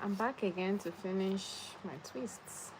I'm back again to finish my twists.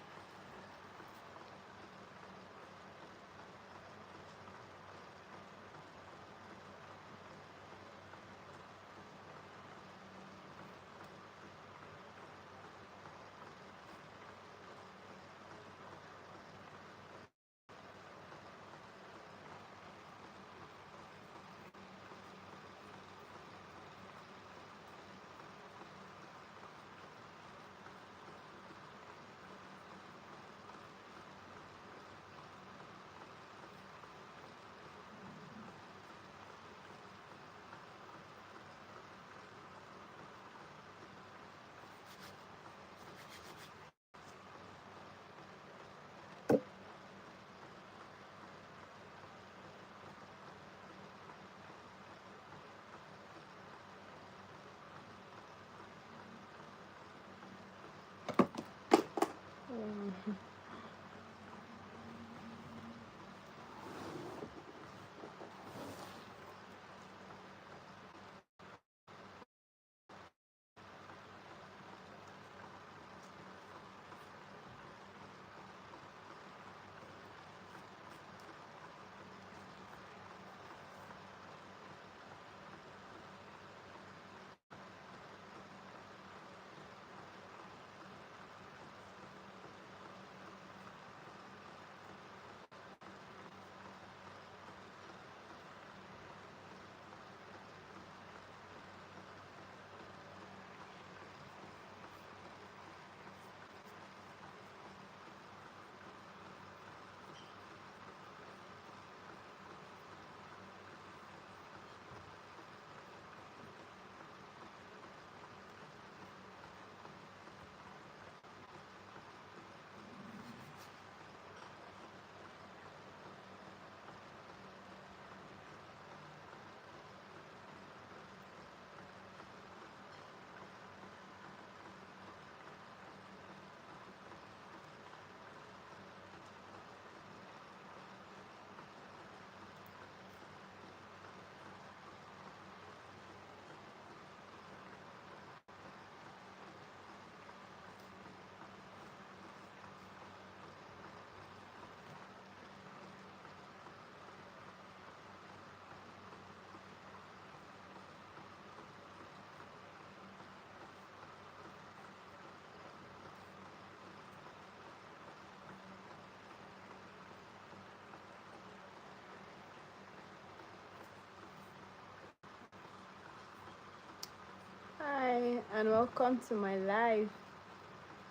Hi, and welcome to my live.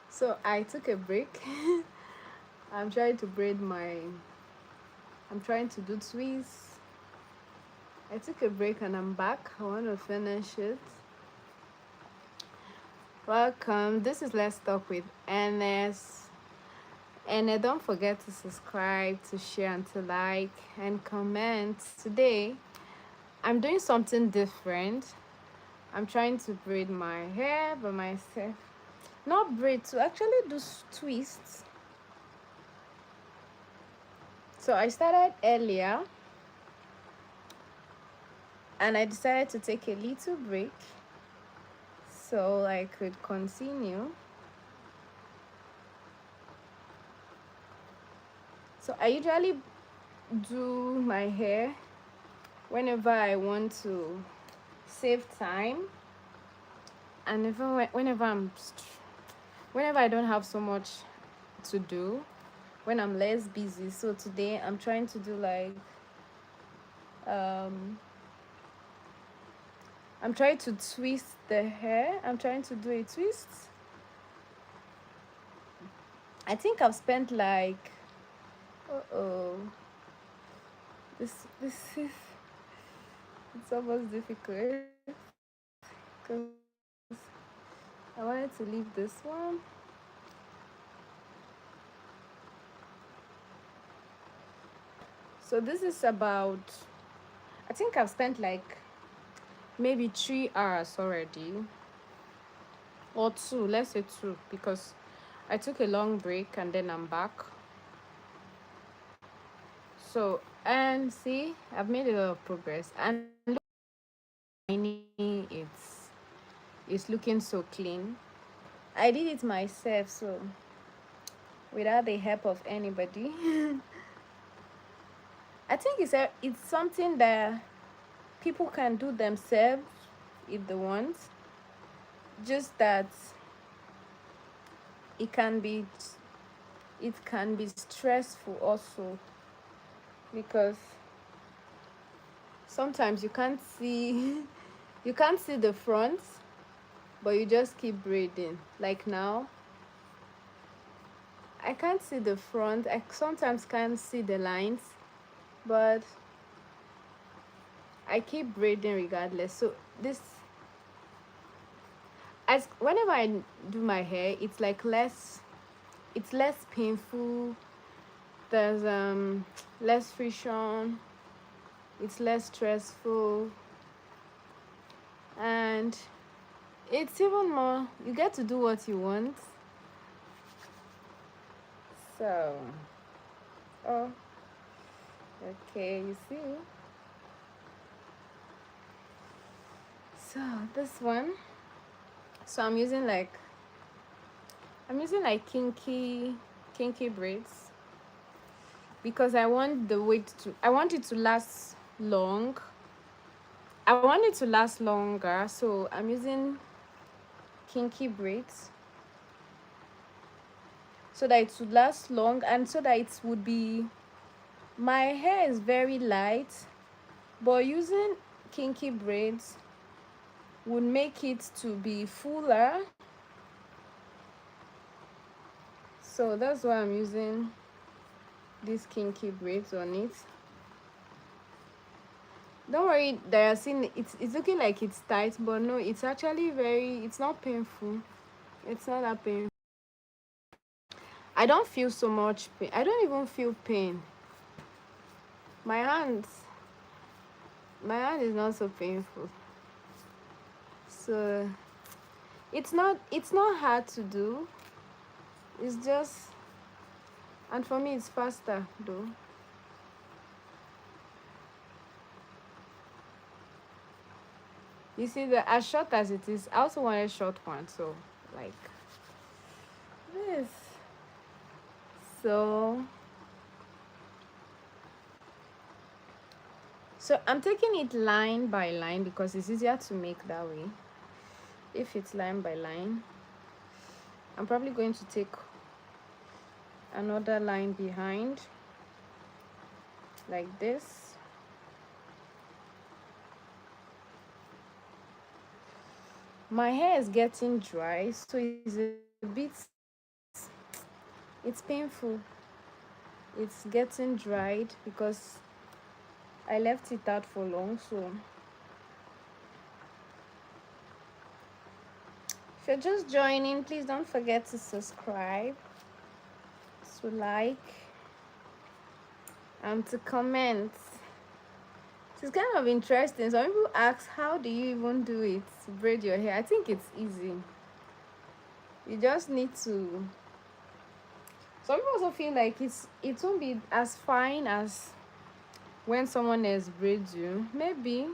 So I took a break. I'm trying to braid my. I'm trying to do twists. I took a break and I'm back. I want to finish it. Welcome. This is Let's Talk with NS. And don't forget to subscribe, to share, and to like and comment. Today, I'm doing something different. I'm trying to braid my hair by myself. Not braid, to actually do twists. So I started earlier and I decided to take a little break so I could continue. So I usually do my hair whenever I want to save time, and even whenever I don't have so much to do, when I'm less busy. So today I'm trying to do like um I'm trying to twist the hair. I'm trying to do a twist. I think I've spent like oh, this is, it's almost difficult because I wanted to leave this one. So this is about, I think I've spent like maybe 3 hours already, or two, let's say two, because I took a long break and then I'm back. So, and see, I've made a lot of progress, and look, it's looking so clean. I did it myself, so without the help of anybody. I think it's something that people can do themselves if they want. Just that it can be it can be stressful also, because sometimes you can't see you can't see the front, but you just keep braiding. Like now, I can't see the front. I sometimes can't see the lines, but I keep braiding regardless. So this, as whenever I do my hair, it's less painful. There's less friction. It's less stressful, and it's even more, you get to do what you want. So, oh, okay, you see. So this one, so I'm using like kinky braids, because I want it to last long. I want it to last longer, so I'm using kinky braids so that it would last long, and so that it would be, my hair is very light, but using kinky braids would make it to be fuller. So that's why I'm using these kinky braids on it. Don't worry that you're seeing it's looking like it's tight, but no, it's actually it's not painful. It's not that painful. I don't feel so much pain. I don't even feel pain. My hands, my hand is not so painful. So it's not hard to do. It's just, and for me it's faster though. You see, the as short as it is, I also want a short one, so like this. So I'm taking it line by line because it's easier to make that way. If it's line by line, I'm probably going to take another line behind like this. My hair is getting dry, so it's a bit, it's painful. It's getting dried because I left it out for long. So if you're just joining, please don't forget to subscribe, to like, and to comment. It's kind of interesting. Some people ask, how do you even do it to braid your hair? I think it's easy. You just need to, some people also feel like it won't be as fine as when someone else braids you. Maybe,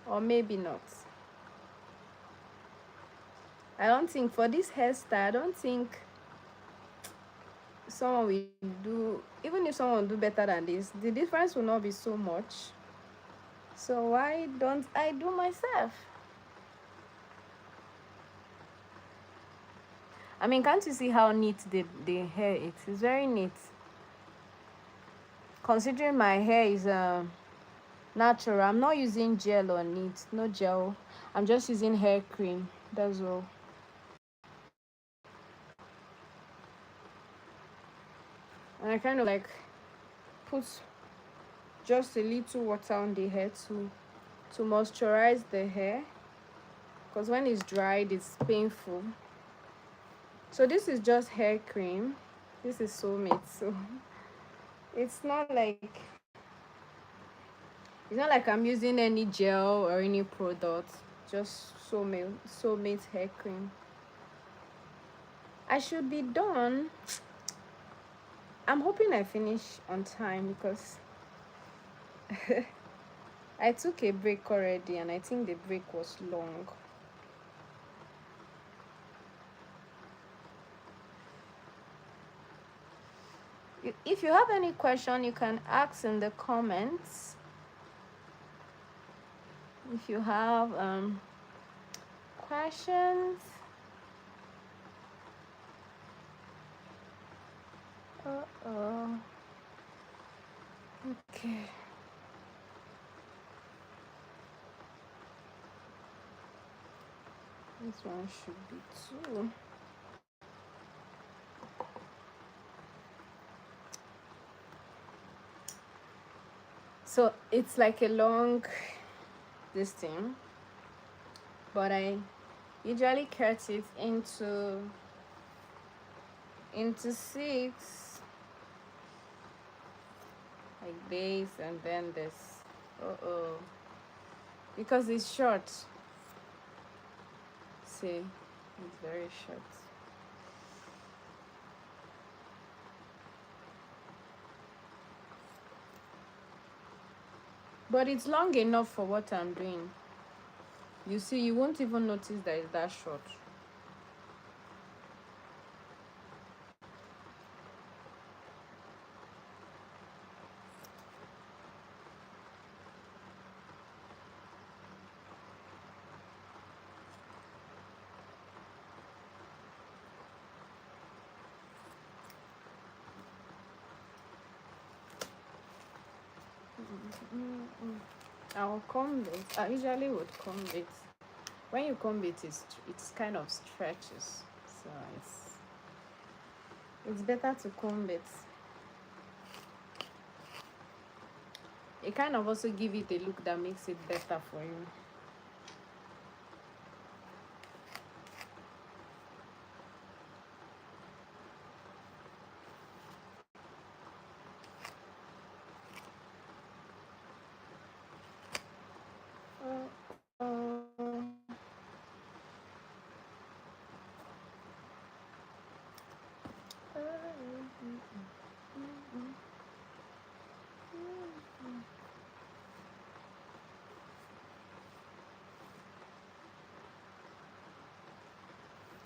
or maybe not. I don't think for this hairstyle, I don't think someone will do, even if someone will do better than this, the difference will not be so much. So why don't I do myself? I mean, can't you see how neat the hair is? It's very neat. Considering my hair is natural, I'm not using gel on it. No gel. I'm just using hair cream. That's all. And I kind of like put just a little water on the hair to moisturize the hair, because when it's dried it's painful. So this is just hair cream. This is Soulmate, so it's not like I'm using any gel or any product. Just Soulmate hair cream. I should be done. I'm hoping I finish on time because I took a break already, and I think the break was long. If you have any question, you can ask in the comments. If you have questions. Uh-oh. Okay. This one should be 2. So it's like a long this thing, but I usually cut it into 6, like this, and then this. Because it's short. See, it's very short. But it's long enough for what I'm doing. You see, you won't even notice that it's that short. I'll comb it. I usually would comb it. When you comb it, it's kind of stretches, so it's better to comb it. It kind of also give it a look that makes it better for you.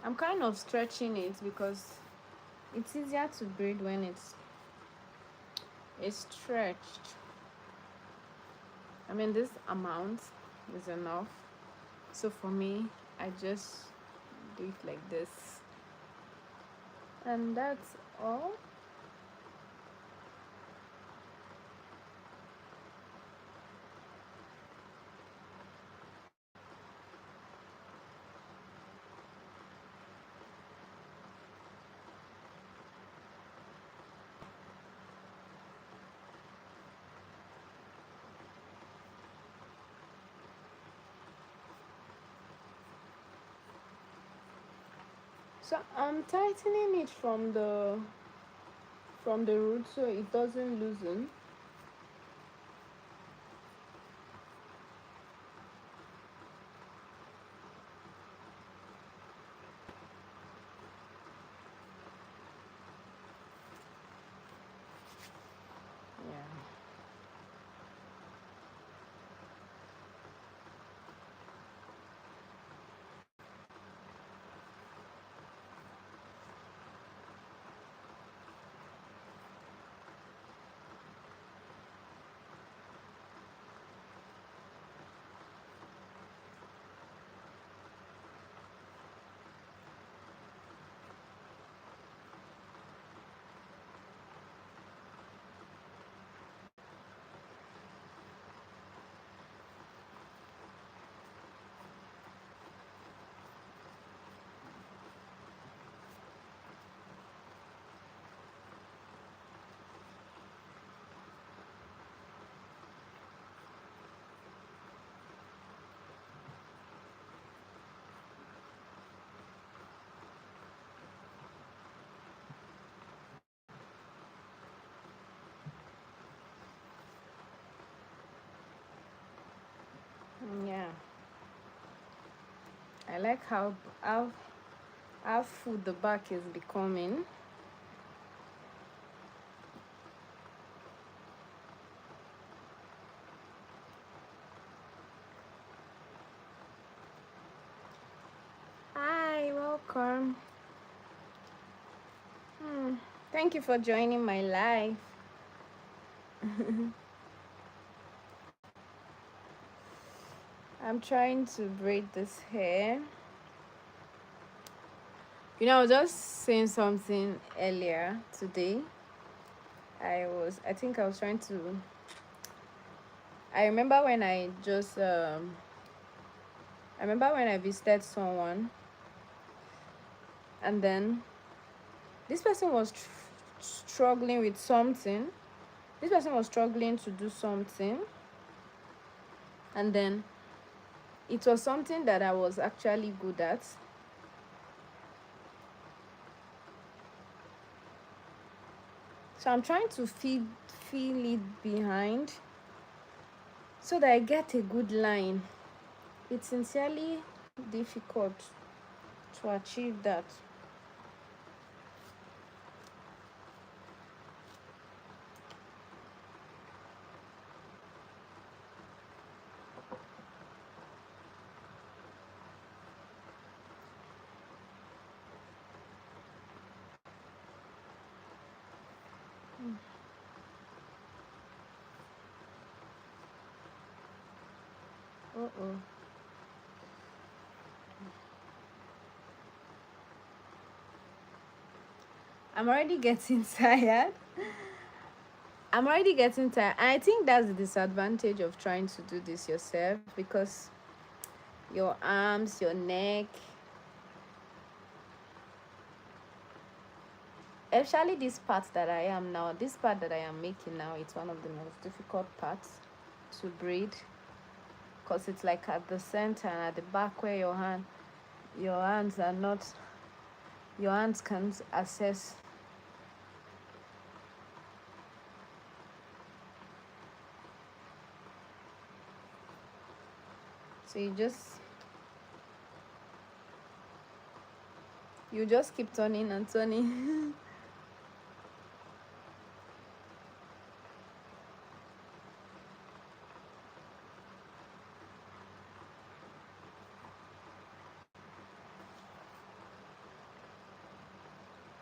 I'm kind of stretching it because it's easier to braid when it's stretched. I mean, this amount is enough. So for me, I just do it like this. And that's all. So I'm tightening it from the root so it doesn't loosen. Yeah. Yeah. I like how full the back is becoming. welcome. Thank you for joining my live. I'm trying to braid this hair. I was just saying something earlier today. I think I was trying to. I remember when I remember when I visited someone, and then this person was struggling with something. This person was struggling to do something, and then it was something that I was actually good at. So I'm trying to feel it behind so that I get a good line. It's sincerely difficult to achieve that. Uh-oh. I'm already getting tired. I'm already getting tired. And I think that's the disadvantage of trying to do this yourself, because your arms, your neck, especially this part that I am now, this part that I am making now, it's one of the most difficult parts to braid, because it's like at the center and at the back where your hands are not, your hands can't access. So you just keep turning and turning.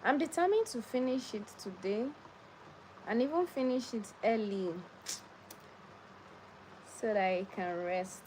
I'm determined to finish it today, and even finish it early so that I can rest.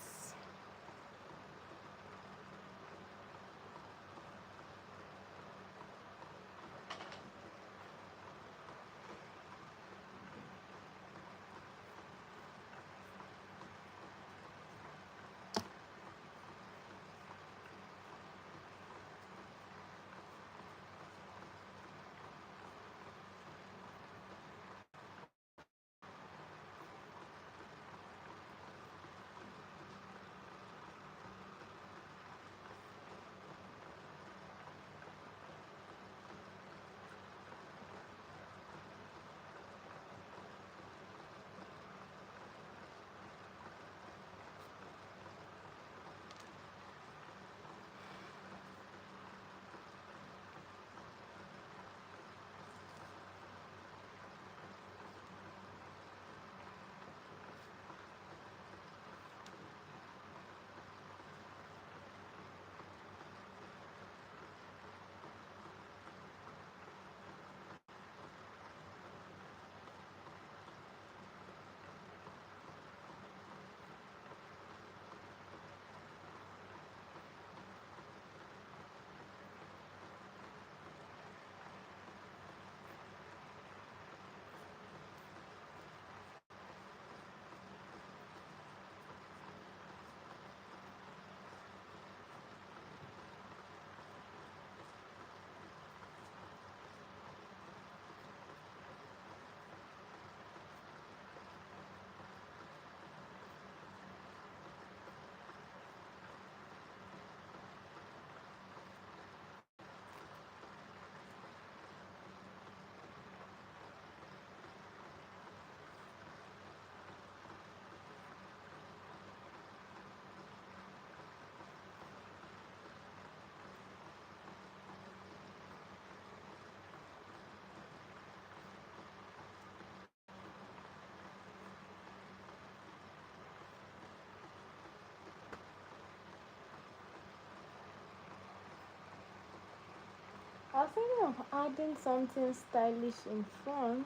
I was thinking of adding something stylish in front.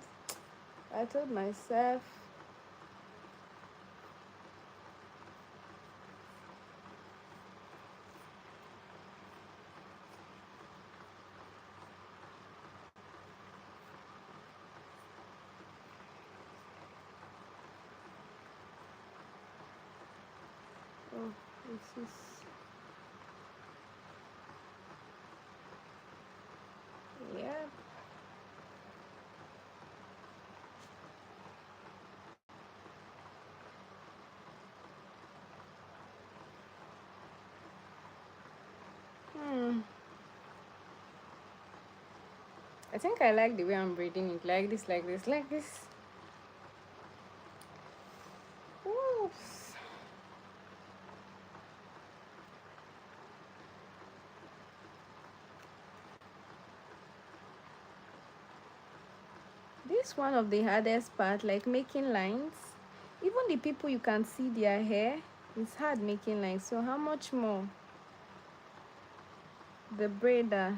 I told myself, oh, this is, yeah. Hmm. I think I like the way I'm breathing it. Like this, like this, like this. Oops. This one of the hardest part, like making lines. Even the people you can see their hair, it's hard making lines. So how much more the braider?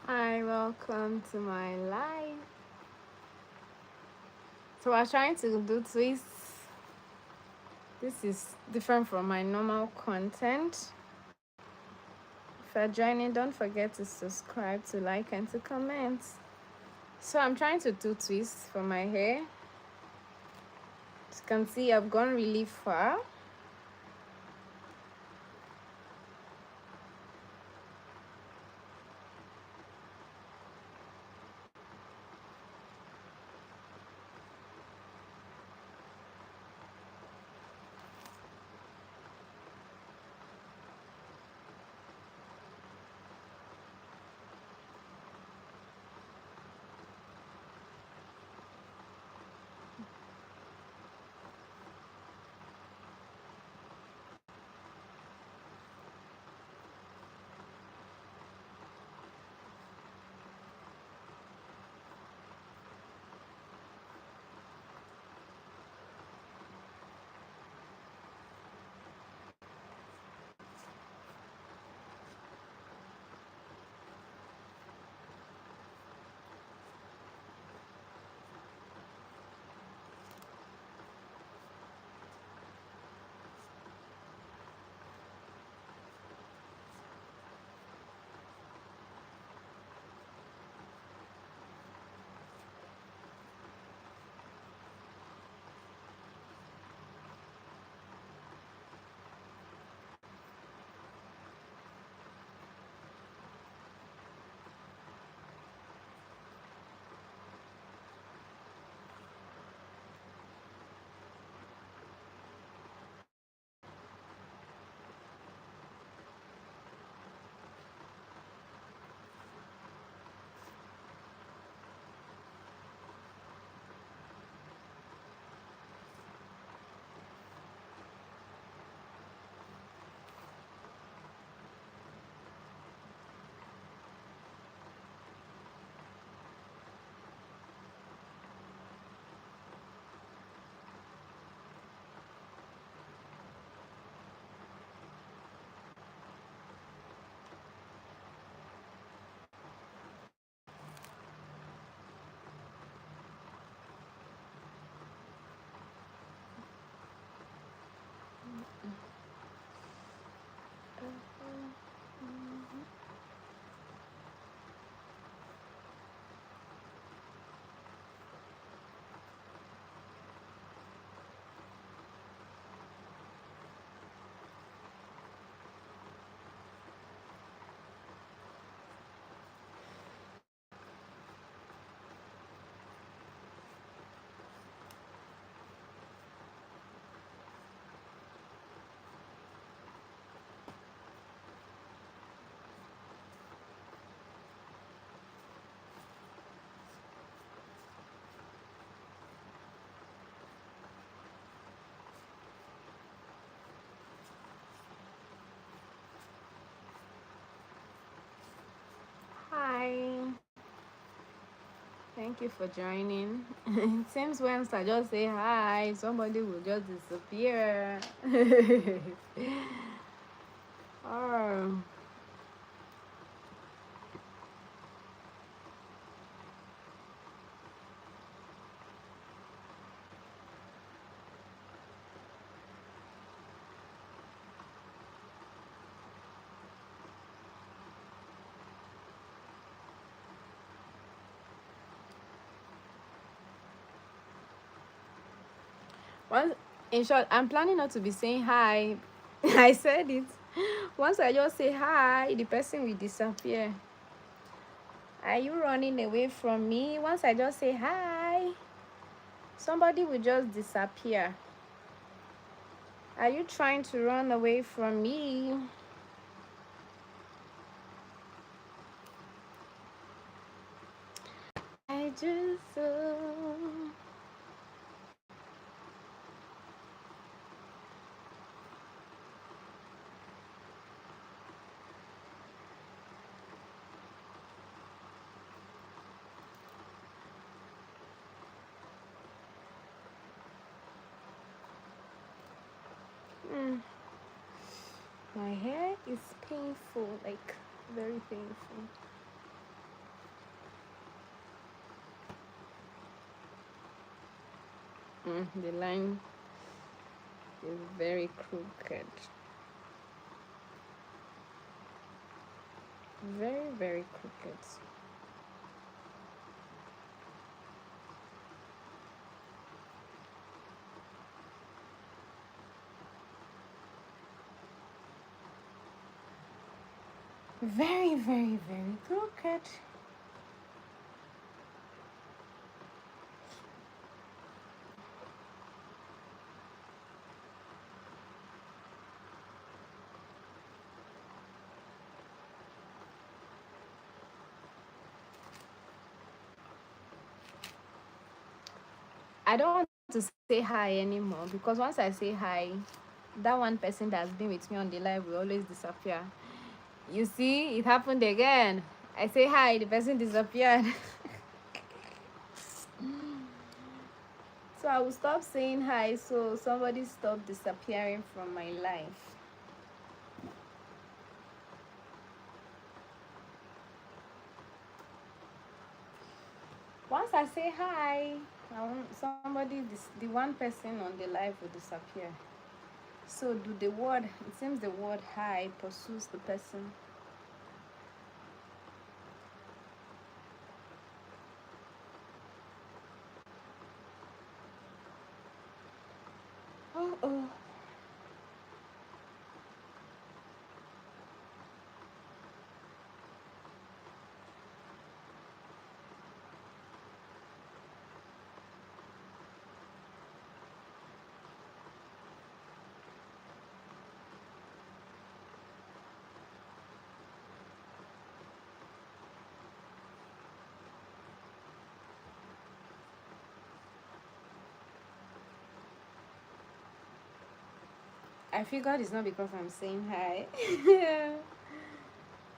Hi, welcome to my live. So I was trying to do twists. This is different from my normal content. If you're joining, don't forget to subscribe, to like, and to comment. So I'm trying to do twists for my hair. As you can see, I've gone really far. Hi. Thank you for joining. It seems once I just say hi, somebody will just disappear. Oh. Once, in short, I'm planning not to be saying hi. I said it. Once I just say hi, the person will disappear. Are you running away from me? Once I just say hi, somebody will just disappear. Are you trying to run away from me? I just my hair is painful, like very painful. The line is very crooked. Very, very crooked. Very, very, very crooked. I don't want to say hi anymore because once I say hi, that one person that's been with me on the live will always disappear. You see, it happened again. I say hi, the person disappeared. So I will stop saying hi so somebody stop disappearing from my life. Once I say hi, I want somebody, the one person on the live will disappear. So do the word, it seems the word hi pursues the person. Oh. I figured it's not because I'm saying hi.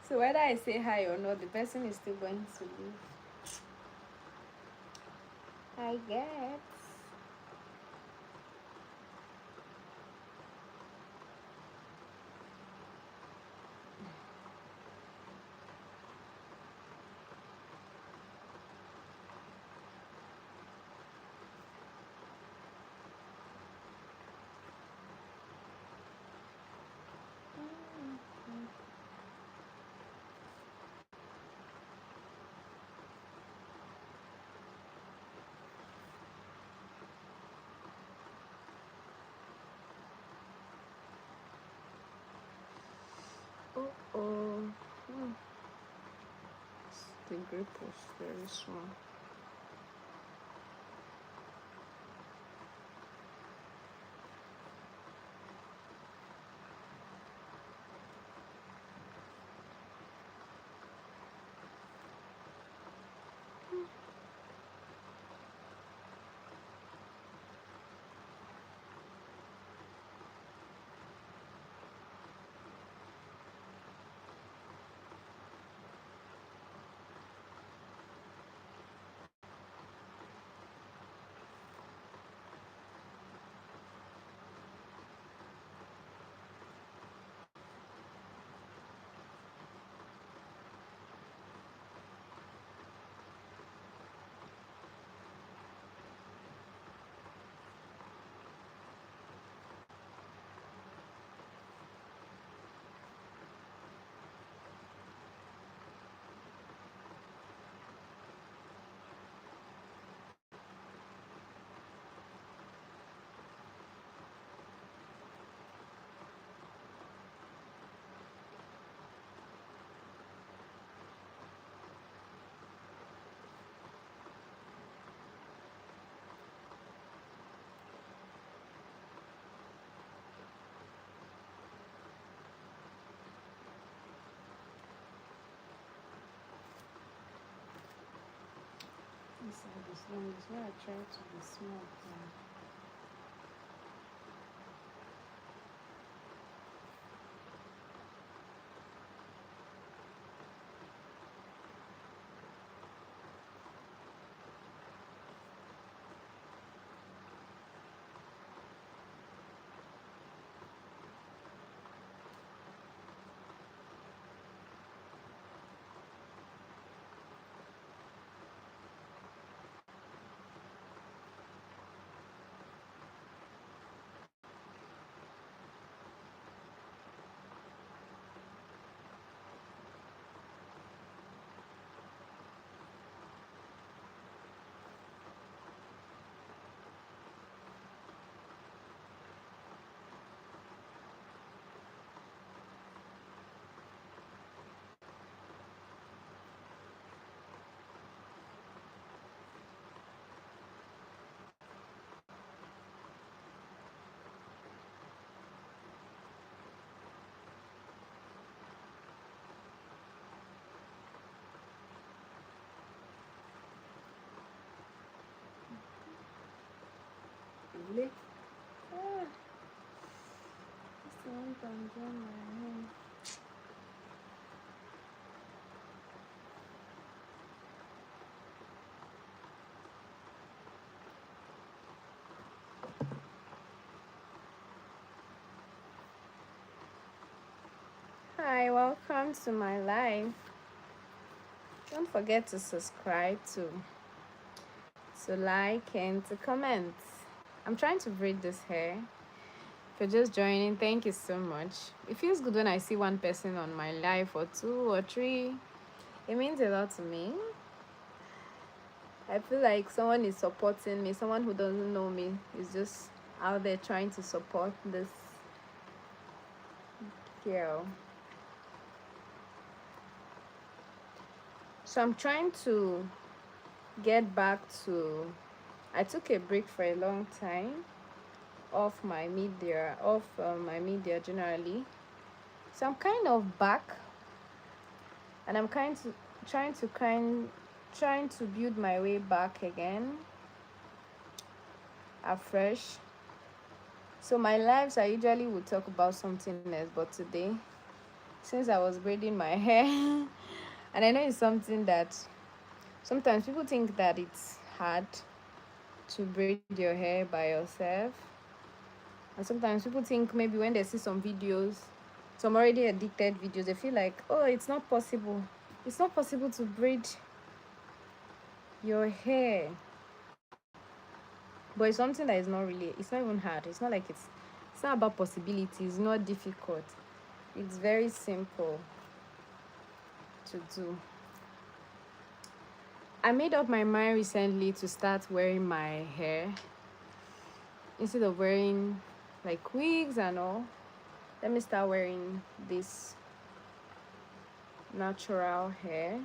So whether I say hi or not, the person is still going to leave. I guess. Oh. The group was very small. This side is long, is where I try to be small. Really? Ah, this one can join my hand. Hi, welcome to my live. Don't forget to subscribe, to like, and to comment. I'm trying to braid this hair. If you're just joining, thank you so much. It feels good when I see one person on my live, or two or three. It means a lot to me. I feel like someone is supporting me. Someone who doesn't know me is just out there trying to support this girl. So I'm trying to get back to. I took a break for a long time off my media generally. So I'm kind of back, and I'm trying to build my way back again, afresh. So my lives, I usually would talk about something else, but today, since I was braiding my hair, and I know it's something that sometimes people think that it's hard to braid your hair by yourself, and sometimes people think maybe when they see some videos, some already addicted videos, they feel like, oh, it's not possible. It's not possible to braid your hair. But it's something that is not really, it's not even hard. It's not like it's not about possibility. It's not difficult. It's very simple to do. I made up my mind recently to start wearing my hair instead of wearing like wigs and all. Let me start wearing this natural hair.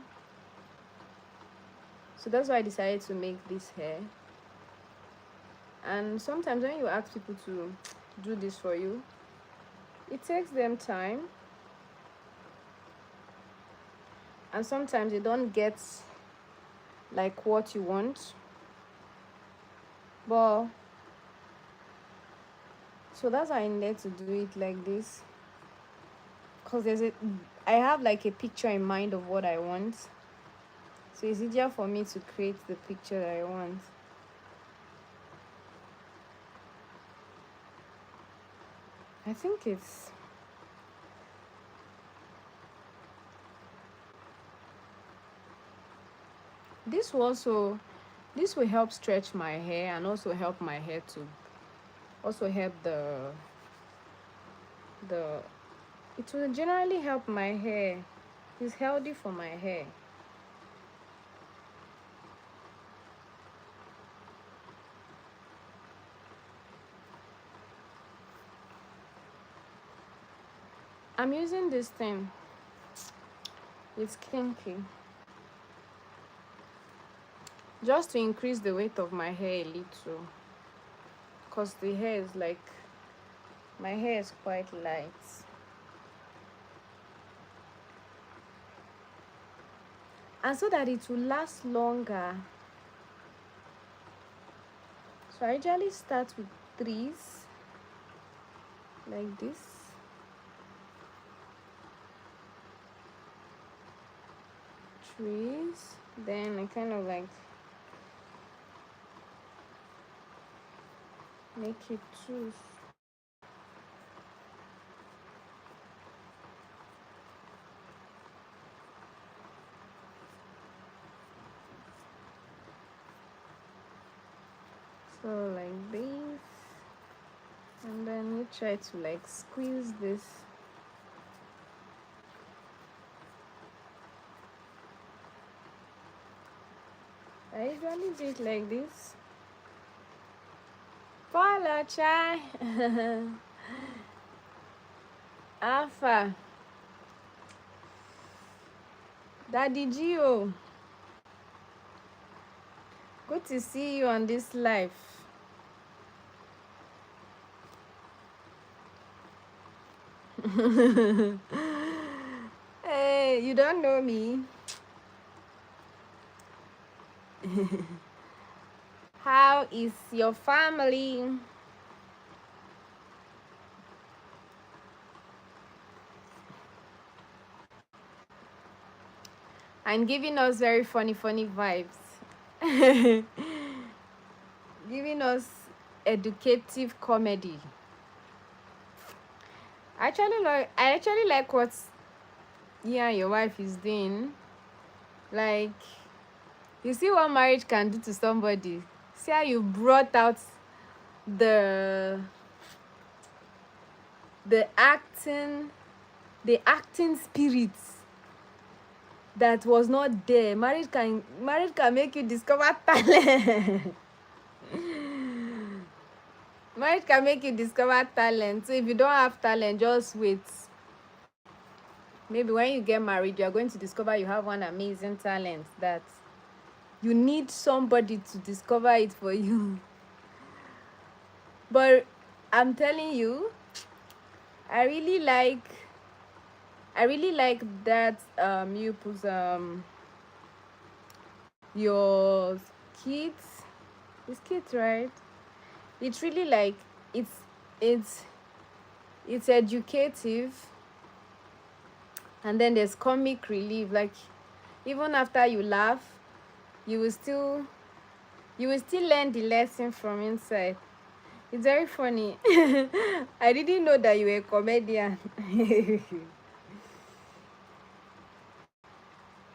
So that's why I decided to make this hair. And sometimes when you ask people to do this for you, it takes them time, and sometimes they don't get like what you want. But so that's why I needed to do it like this, because I have like a picture in mind of what I want, so it's easier for me to create the picture that I want. I think this will also this will help stretch my hair, and also help my hair to also help the it will generally help my hair. It's healthy for my hair. I'm using this thing. It's kinky, just to increase the weight of my hair a little, because the hair is like, my hair is quite light. And so that it will last longer, so I usually start with threes like this. Trees, then I kind of like make it twos. So like this, and then you try to like squeeze this. I usually do it like this. Follow chai. Alpha. Daddy Gio. Good to see you on this live. Hey, you don't know me. How is your family? And giving us very funny vibes. Giving us educative comedy. I actually like what you and your wife is doing. Like, you see what marriage can do to somebody. See how you brought out the the acting the acting spirits that was not there. Marriage can make you discover talent. Marriage can make you discover talent. So if you don't have talent, just wait. Maybe when you get married, you are going to discover you have one amazing talent that you need somebody to discover it for you. But I'm telling you, I really like that you put your kids. It's kids, right? It's really like it's it's it's educative, and then there's comic relief. Like, even after you laugh, you will still learn the lesson from inside. It's very funny. I didn't know that you were a comedian.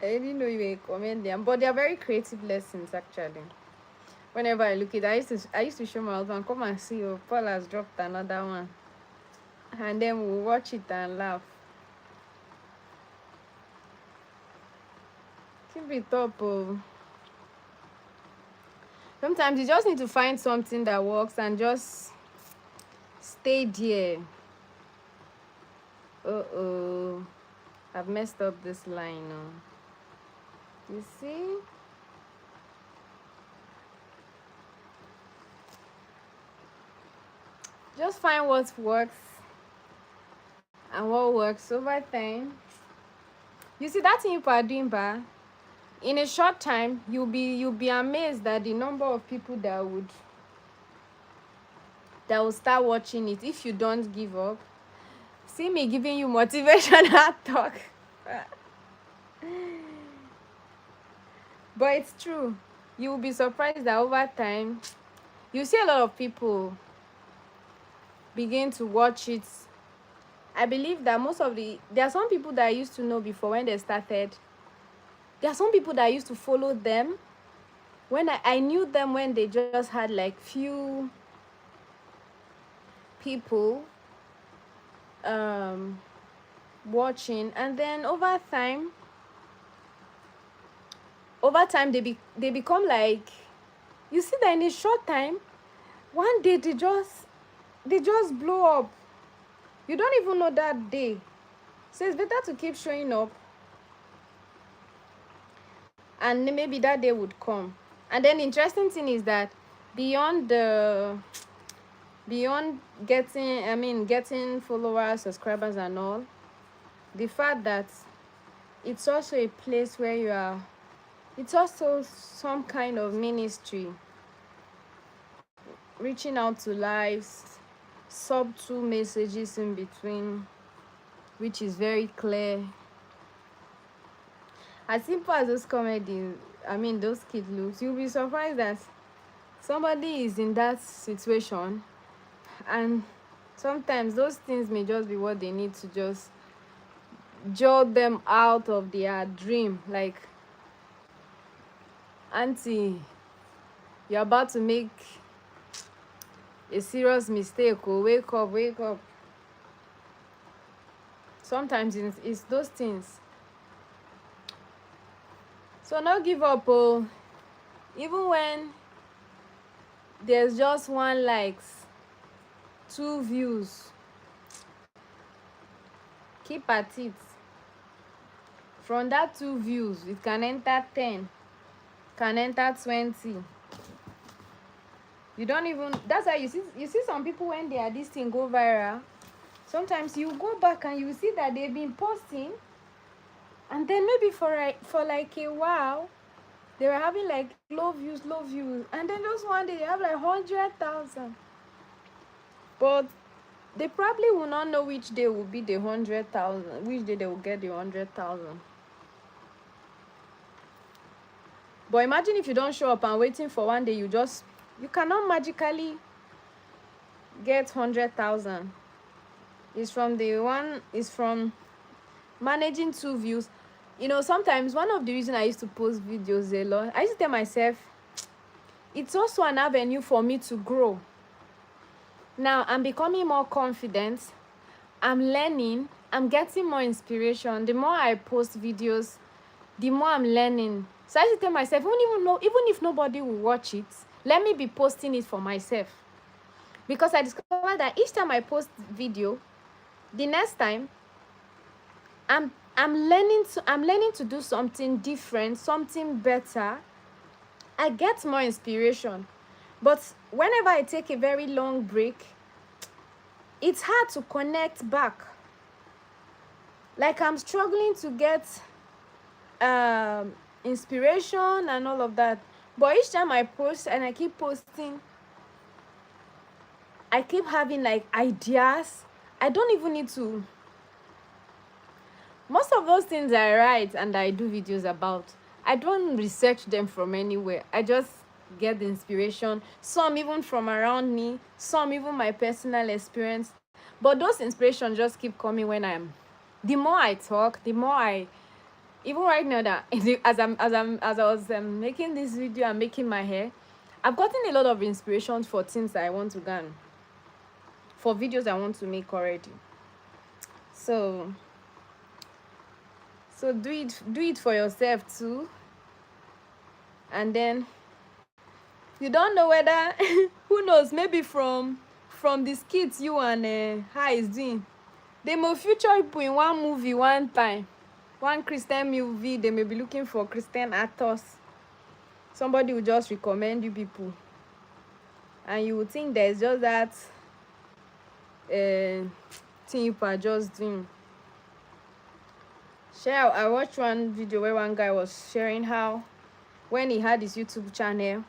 I didn't know you were a comedian, but they are very creative lessons actually. Whenever I look at it, I used to show my husband, come and see, oh, Paul has dropped another one, and then we'll watch it and laugh. Keep it up, oh. Sometimes you just need to find something that works and just stay there. Uh-oh, I've messed up this line now. You see? Just find what works and what works over time. You see that thing you are doing, ba? In a short time, you'll be amazed at the number of people that will start watching it if you don't give up. See me giving you motivational talk. But it's true. You will be surprised that over time, you see a lot of people begin to watch it. I believe that there are some people that I used to know before when they started. There are some people that I used to follow them when I knew them when they just had like few people watching, and then over time they become like, you see that in a short time, one day they just blow up. You don't even know that day. So it's better to keep showing up, and maybe that day would come. And then the interesting thing is that beyond getting followers, subscribers and all, the fact that it's also a place where it's also some kind of ministry, reaching out to lives, subtle messages in between, which is very clear. As simple as those those kid looks, you'll be surprised that somebody is in that situation, and sometimes those things may just be what they need to just jolt them out of their dream. Like, auntie, you're about to make a serious mistake. Oh, wake up. Sometimes it's those things. So not give up. Oh, even when there's just 1 likes, 2 views, keep at it. From that 2 views, it can enter 10, can enter 20. You don't even, that's why you see some people, when this thing go viral, sometimes you go back and you see that they've been posting, and then maybe for like a while They were having like low views, and then just one day they have like 100,000. But they probably will not know which day will be the 100,000, which day they will get the 100,000. But imagine if you don't show up and waiting for one day, you cannot magically get 100,000. It's from managing 2 views. You know, sometimes one of the reasons I used to post videos a lot, I used to tell myself, it's also an avenue for me to grow. Now I'm becoming more confident, I'm learning, I'm getting more inspiration. The more I post videos, the more I'm learning. So I used to tell myself, even if nobody will watch it, let me be posting it for myself. Because I discovered that each time I post video, the next time I'm learning to do something different, something better. I get more inspiration. But whenever I take a very long break, it's hard to connect back. Like I'm struggling to get inspiration and all of that. But each time I post and I keep posting, I keep having like ideas. I don't even need to. Most of those things I write and I do videos about, I don't research them from anywhere. I just get the inspiration. Some even from around me, some even my personal experience. But those inspirations just keep coming when the more I talk, the more I, even right now that as I was making this video and making my hair, I've gotten a lot of inspiration for things that I want to learn, for videos I want to make already. So do it for yourself too. And then you don't know whether who knows, maybe from the skits you and Hi is doing, they may feature people in one movie one time, one Christian movie. They may be looking for Christian actors. Somebody will just recommend you people, and you would think there's just that thing you are just doing. I watched one video where one guy was sharing how when he had his YouTube channel,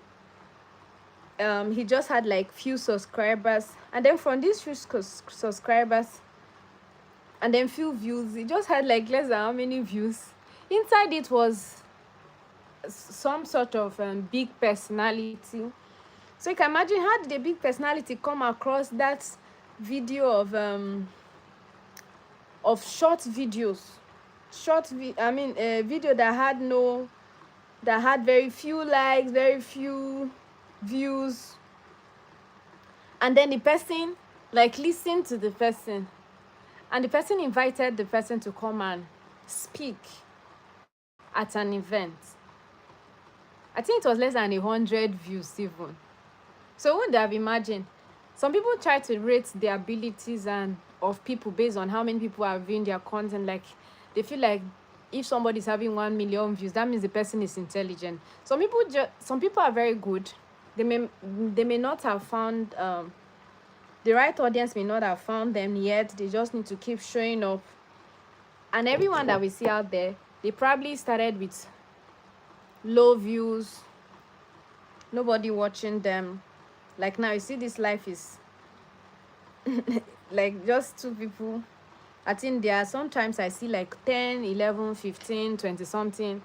he just had like few subscribers, and then from these few subscribers and then few views, he just had like less than how many views. Inside it was some sort of big personality. So you can imagine, how did a big personality come across that video of short videos, video that had very few likes, very few views, and then the person like listened to the person, and the person invited the person to come and speak at an event. I think it was less than 100 views even. So wouldn't have imagined? Some people try to rate the abilities and of people based on how many people are viewing their content. Like they feel like if somebody is having 1 million views, that means the person is intelligent. Some people are very good. They may not have found the right audience, may not have found them yet. They just need to keep showing up. And everyone that we see out there, they probably started with low views, nobody watching them. Like now you see this life is like just 2 people. I think there are sometimes I see like 10, 11, 15, 20 something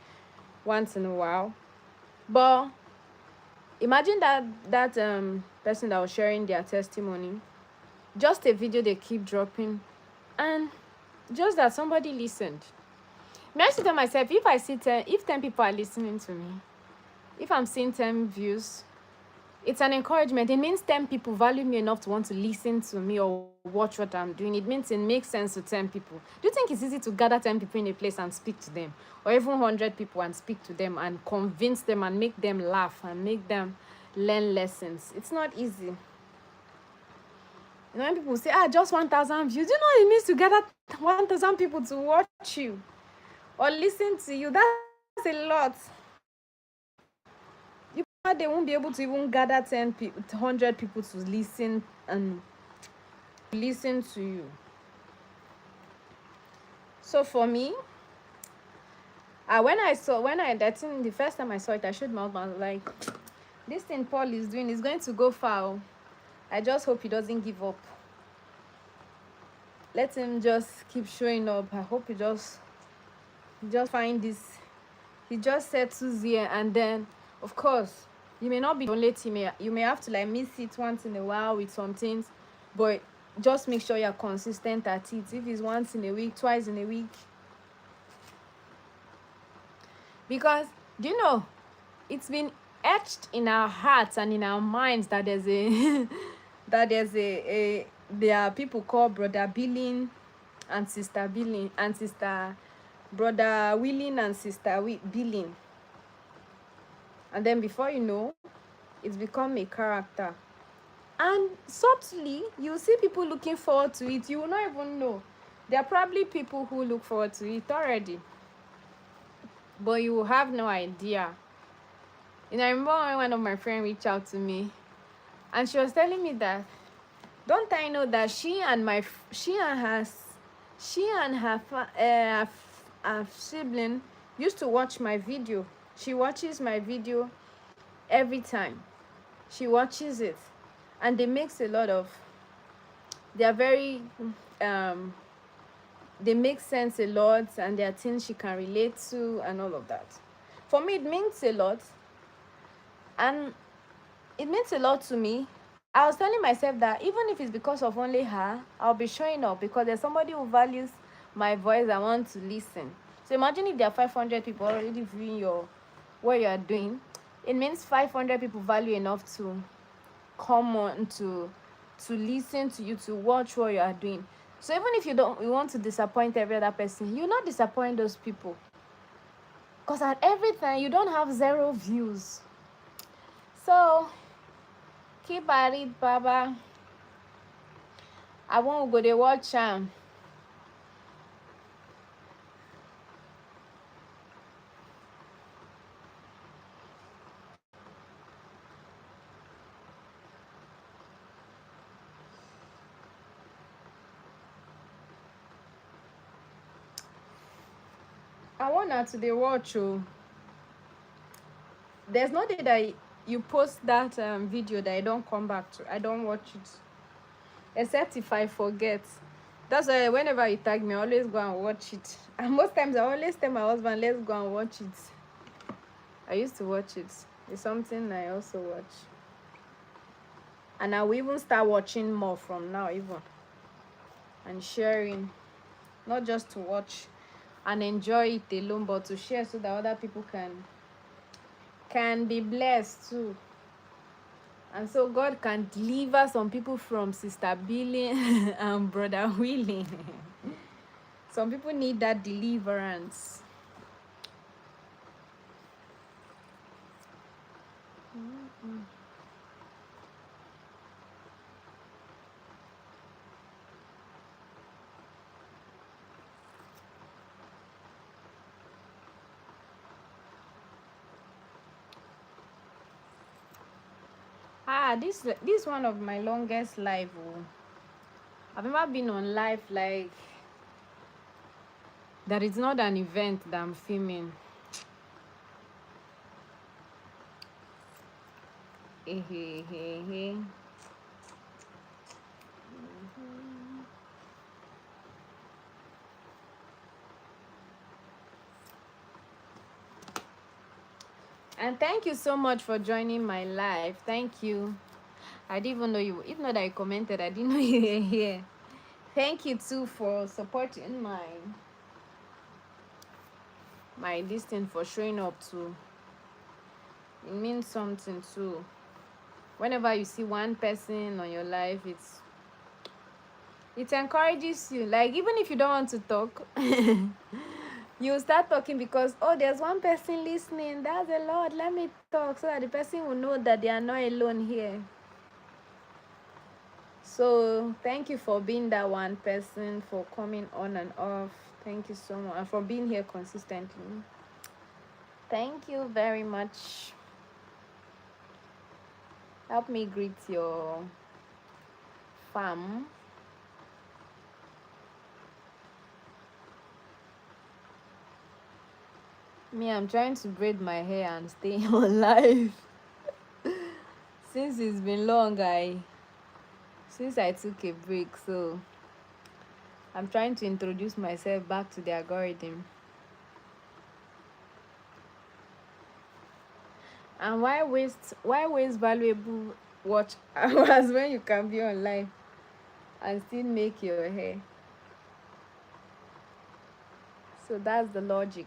once in a while. But imagine that person that was sharing their testimony, just a video they keep dropping, and just that somebody listened. I used to tell myself, if 10 people are listening to me, if I'm seeing 10 views, it's an encouragement. It means 10 people value me enough to want to listen to me or watch what I'm doing. It means it makes sense to 10 people. Do you think it's easy to gather 10 people in a place and speak to them? Or even 100 people and speak to them and convince them and make them laugh and make them learn lessons? It's not easy. You know, when people say, just 1,000 views, do you know what it means to gather 1,000 people to watch you or listen to you? That's a lot. They won't be able to even gather 100 people to listen to you. So for me, That thing, the first time I saw it, I showed my husband, like, this thing Paul is doing is going to go far. I just hope he doesn't give up. Let him just keep showing up. I hope he just find this. He just settles here, and then, of course, you may not be the only team. You may have to like miss it once in a while with some things, but just make sure you're consistent at it. If it's once in a week, twice in a week, because you know it's been etched in our hearts and in our minds that there's a there are people called Brother Billing and Sister Billing, and Brother Willing and Sister Billing, and then before you know, it's become a character, and subtly you see people looking forward to it. You will not even know. There are probably people who look forward to it already, but you will have no idea. And I remember when one of my friends reached out to me, and she was telling me that, don't I know that she and her sibling used to watch my video. She watches my video every time. She watches it, and they makes a lot of. They are very they make sense a lot, and there are things she can relate to and all of that. For me, it means a lot, and it means a lot to me. I was telling myself that even if it's because of only her, I'll be showing up because there's somebody who values my voice and wants to listen. So imagine if there are 500 people already viewing what you are doing. It means 500 people value enough to come on to listen to you, to watch what you are doing. So even if you want to disappoint every other person, you not disappoint those people, because at every time you don't have 0 views. So keep at it, Baba. I won't go to watch I want her to the watch. There's no day that you post that video that I don't come back to. I don't watch it, except if I forget. That's why whenever you tag me, I always go and watch it. And most times I always tell my husband, let's go and watch it. I used to watch it. It's something I also watch, and I will even start watching more from now, even, and sharing, not just to watch and enjoy it alone, but to share so that other people can be blessed too. And so God can deliver some people from Sister Billing and Brother Willing. Some people need that deliverance. This is one of my longest live. I've never been on live like that. It's not an event that I'm filming. And thank you so much for joining my live. Thank you. I didn't even know you. If not that you commented, I didn't know you were here. Thank you too for supporting my this thing, for showing up too. It means something too. Whenever you see one person on your life, it encourages you. Like, even if you don't want to talk, you start talking because, oh, there's one person listening. That's a lot. Let me talk so that the person will know that they are not alone here. So thank you for being that one person, for coming on and off. Thank you so much, and for being here consistently. Thank you very much. Help me greet your fam. Me, I'm trying to braid my hair and stay on live. Since it's been long, since I took a break, so I'm trying to introduce myself back to the algorithm. And why waste valuable watch hours when you can be online and still make your hair? So that's the logic.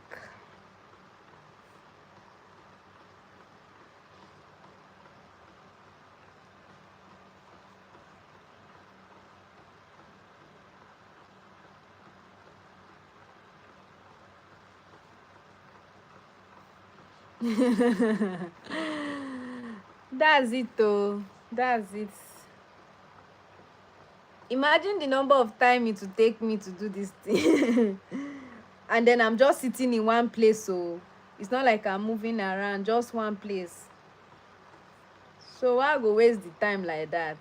That's it though. That's it. Imagine the number of time it would take me to do this thing. And then I'm just sitting in one place, so it's not like I'm moving around, just one place. So why go waste the time like that?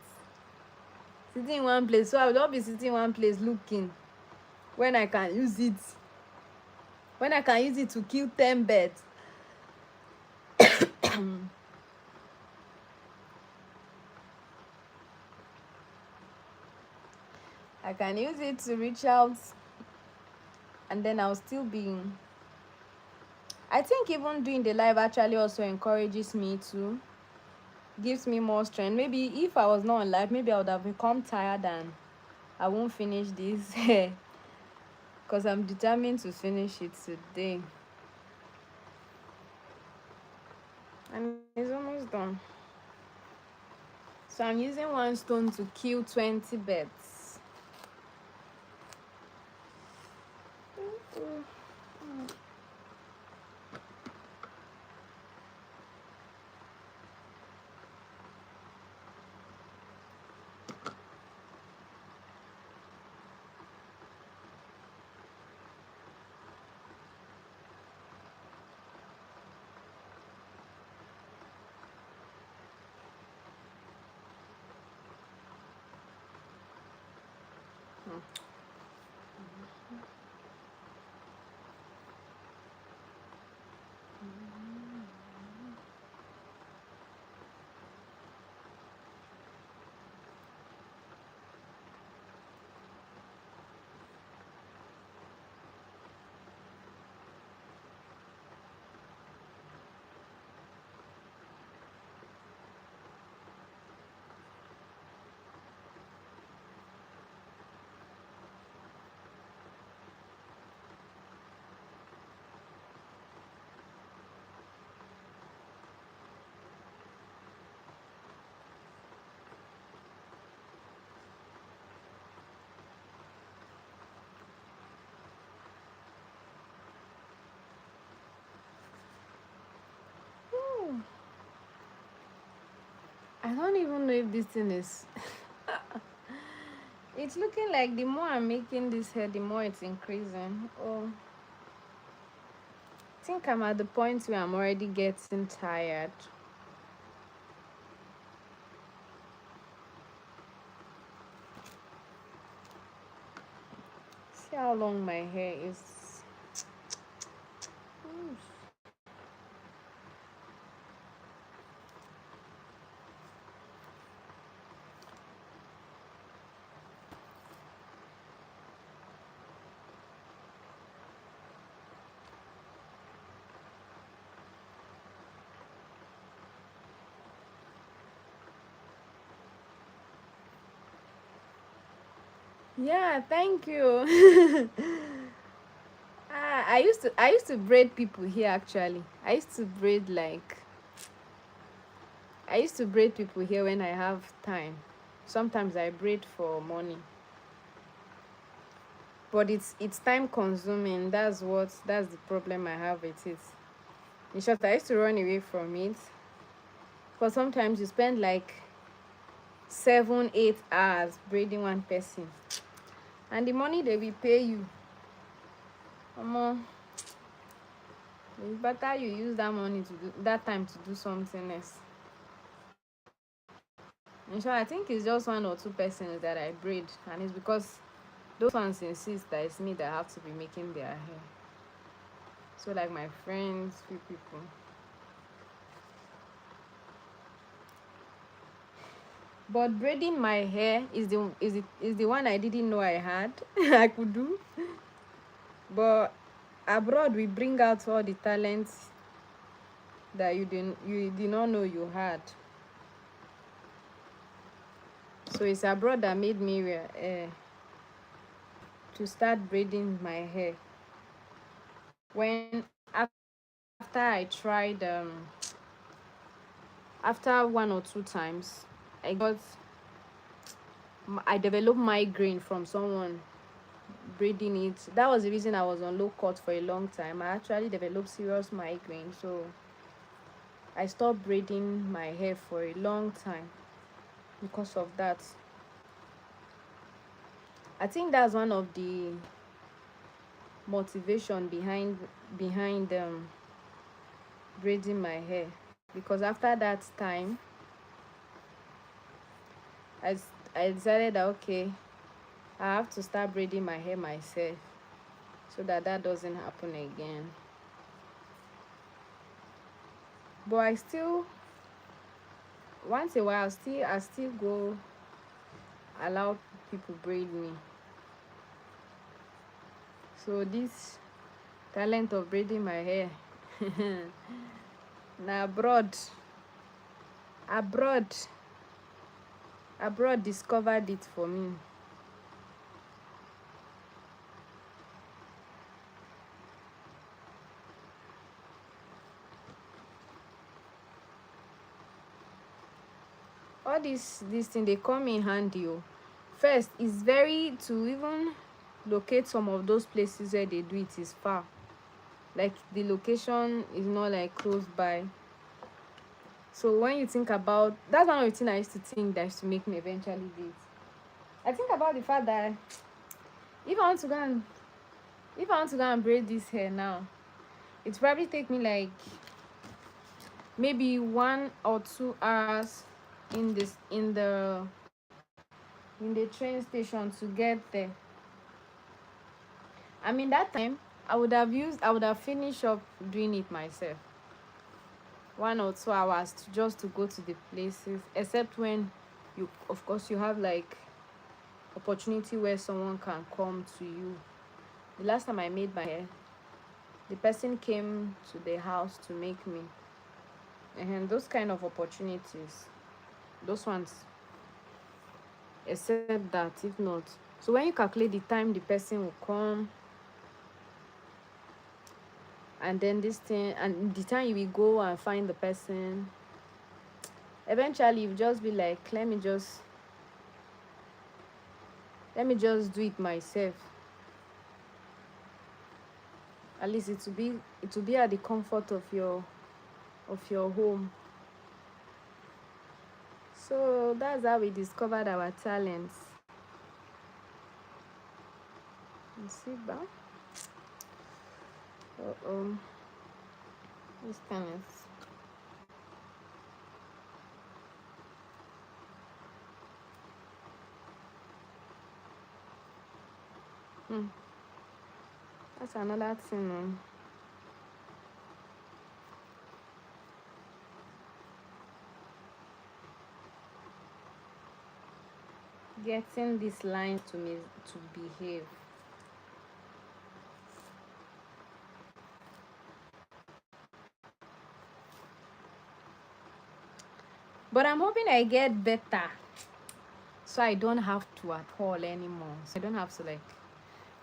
Sitting in one place, so I will not be sitting in one place looking when I can use it. When I can use it to kill 10 birds. I can use it to reach out, and then I'll still be. I think even doing the live actually also encourages me to, gives me more strength. Maybe if I was not on live, maybe I would have become tired and I won't finish this because I'm determined to finish it today. And it's almost done. So I'm using one stone to kill 20 birds. I don't even know if this thing is. It's looking like the more I'm making this hair, the more it's increasing. Oh, I think I'm at the point where I'm already getting tired. See how long my hair is. Yeah, thank you. I used to braid people here actually. I used to braid people here when I have time. Sometimes I braid for money. But it's time consuming. That's the problem I have with it. In short, I used to run away from it. Because sometimes you spend like 7-8 hours braiding one person. And the money they will pay you. It's better you use that money to do that time to do something else. In short, I think it's just 1 or 2 persons that I braid, and it's because those ones insist that it's me that have to be making their hair. So like my friends, few people. But braiding my hair is the one I didn't know I had. I could do. But abroad we bring out all the talents that you did not know you had. So it's abroad that made me to start braiding my hair. When after I tried after one or two times, I developed migraine from someone braiding it. That was the reason I was on low cut for a long time. I actually developed serious migraine, so I stopped braiding my hair for a long time because of that. I think that's one of the motivation behind braiding my hair, because after that time I, I decided that okay, I have to start braiding my hair myself so that that doesn't happen again. But I still, once a while, I still go allow people braid me. So this talent of braiding my hair, na abroad discovered it for me. All this thing they come in handy. Oh. First, it's very to even locate some of those places where they do it is far. Like the location is not like close by. So when you think about, that's one of the things I used to think that used to make me eventually do it. I think about the fact that if I want to go and braid this hair now, it probably take me like maybe 1 or 2 hours in the train station to get there. I mean that time I would have finished up doing it myself. 1 or 2 hours just to go to the places, except when you, of course, you have like opportunity where someone can come to you. The last time I made my hair, the person came to the house to make me, and those kind of opportunities, those ones, except that, if not, so when you calculate the time the person will come, and then this thing, and the time you will go and find the person, eventually you just be like, let me just do it myself. At least it will be at the comfort of your home. So that's how we discovered our talents. You see that? This talents. That's another thing. Getting this line to me to behave. But I'm hoping I get better, so I don't have to at all anymore. So I don't have to like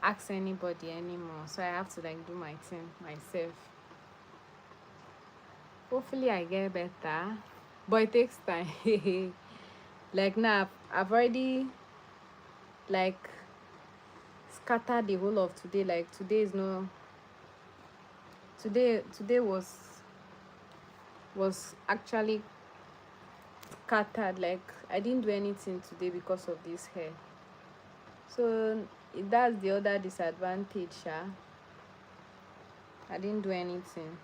ask anybody anymore. So I have to like do my thing myself. Hopefully I get better, but it takes time. Like now I've already like scattered the whole of today. Like today is no today was actually scattered. Like I didn't do anything today because of this hair. So that's the other disadvantage. I didn't do anything.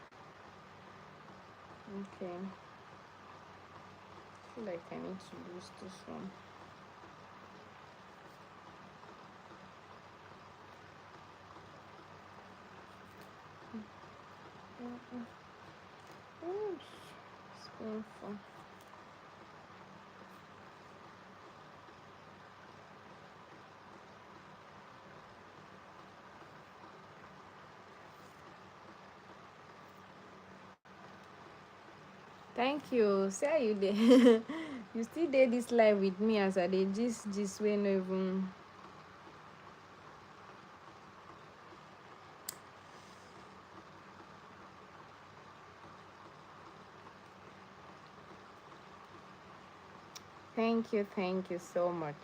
Okay. I feel like I need to use this one. It's painful. Thank you. See how you dey. You still dey this live with me as I dey gist wey no even. Thank you so much.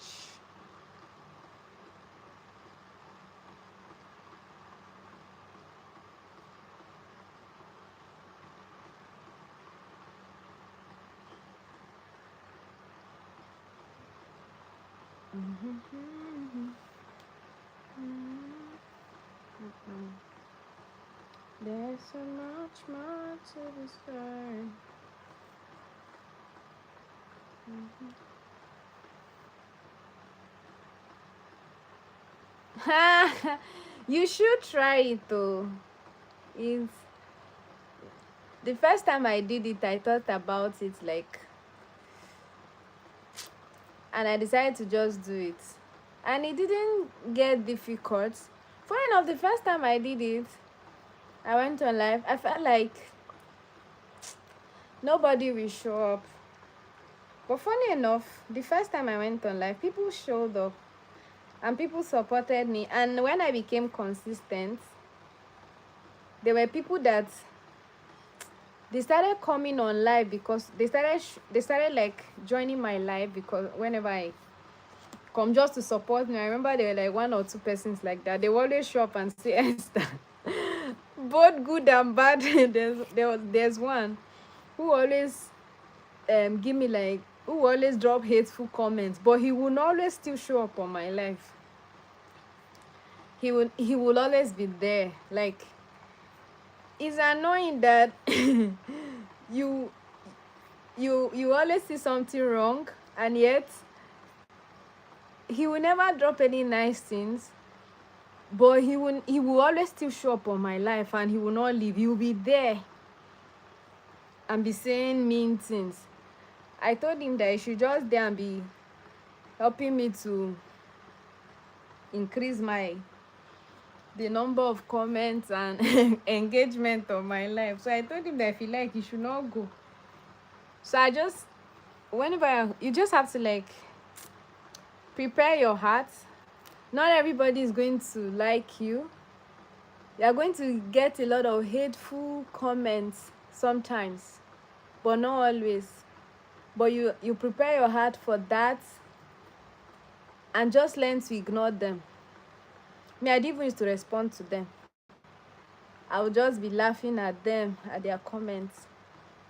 There's so much more to this story. You should try it though. It's the first time I did it, I thought about it like, and I decided to just do it. And it didn't get difficult. Funny enough, the first time I did it, I went on live. I felt like nobody will show up. But funny enough, the first time I went on live, people showed up and people supported me. And when I became consistent, there were people that they started coming on live because they started like joining my live because whenever I come just to support me. I remember there were like 1 or 2 persons like that. They will always show up and say Esther. Both good and bad. there's one who always give me like, who always drop hateful comments, but he will always still show up on my life. He will always be there. Like, it's annoying that you always see something wrong and yet he will never drop any nice things, but he will always still show up on my life and he will not leave. He will be there and be saying mean things. I told him that he should just there and be helping me to increase the number of comments and engagement on my life. So I told him that if he like, he should not go. So I just, you just have to like prepare your heart. Not everybody is going to like you. You are going to get a lot of hateful comments sometimes, but not always. But you prepare your heart for that and just learn to ignore them. Me, I didn't even used to respond to them. I would just be laughing at them, at their comments.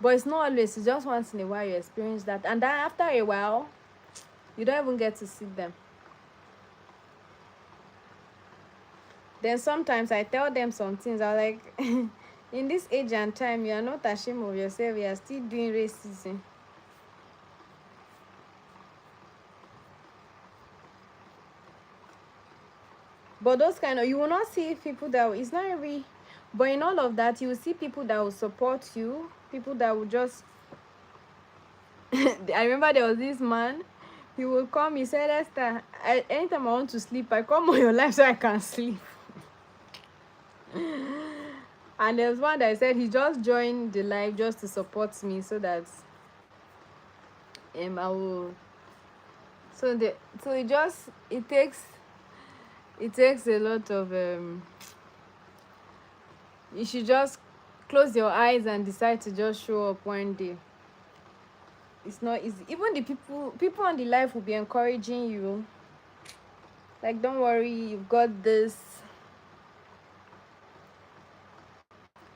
But it's not always. It's just once in a while you experience that. And then after a while, you don't even get to see them. Then sometimes I tell them some things. I'm like, in this age and time, you are not ashamed of yourself. You are still doing racism. But those kind of, you will not see people that, it's not every, but in all of that, you will see people that will support you, people that will just, I remember there was this man, he would come, he said, Esther, anytime I want to sleep, I come on your life so I can sleep. And there was one that said he just joined the live just to support me so that I will, so it takes a lot of you should just close your eyes and decide to just show up one day. It's not easy. Even the people on the live will be encouraging you, like, don't worry, you've got this.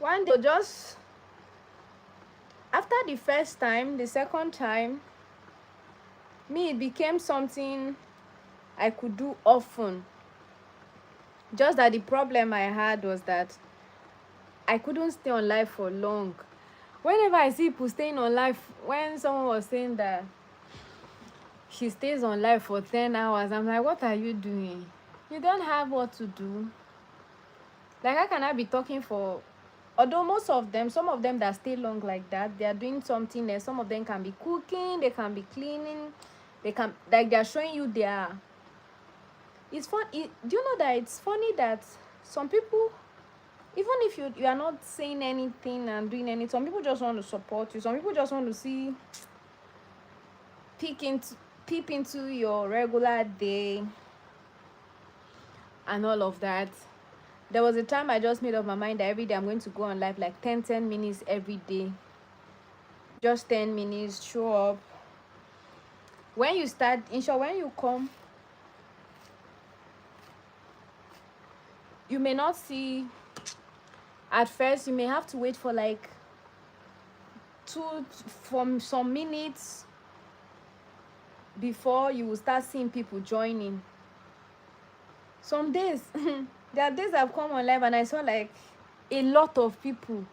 One day, just after the first time, the second time, it became something I could do often. Just that the problem I had was that I couldn't stay on live for long. Whenever I see people staying on live, when someone was saying that she stays on live for 10 hours, I'm like, what are you doing? You don't have what to do. Like, how can I be talking for although most of them, some of them that stay long like that, they are doing something else. Some of them can be cooking, they can be cleaning, they can, like, they are showing you their, it's fun. Do you know that it's funny that some people, even if you are not saying anything and doing anything, some people just want to support you. Some people just want to see, peek into peep into your regular day and all of that. There was a time I just made up my mind that every day I'm going to go on live, like 10 minutes every day, just 10 minutes, show up. When you start, in short, when you come, you may not see at first. You may have to wait for like from some minutes before you will start seeing people joining. Some days there are days I've come on live and I saw like a lot of people.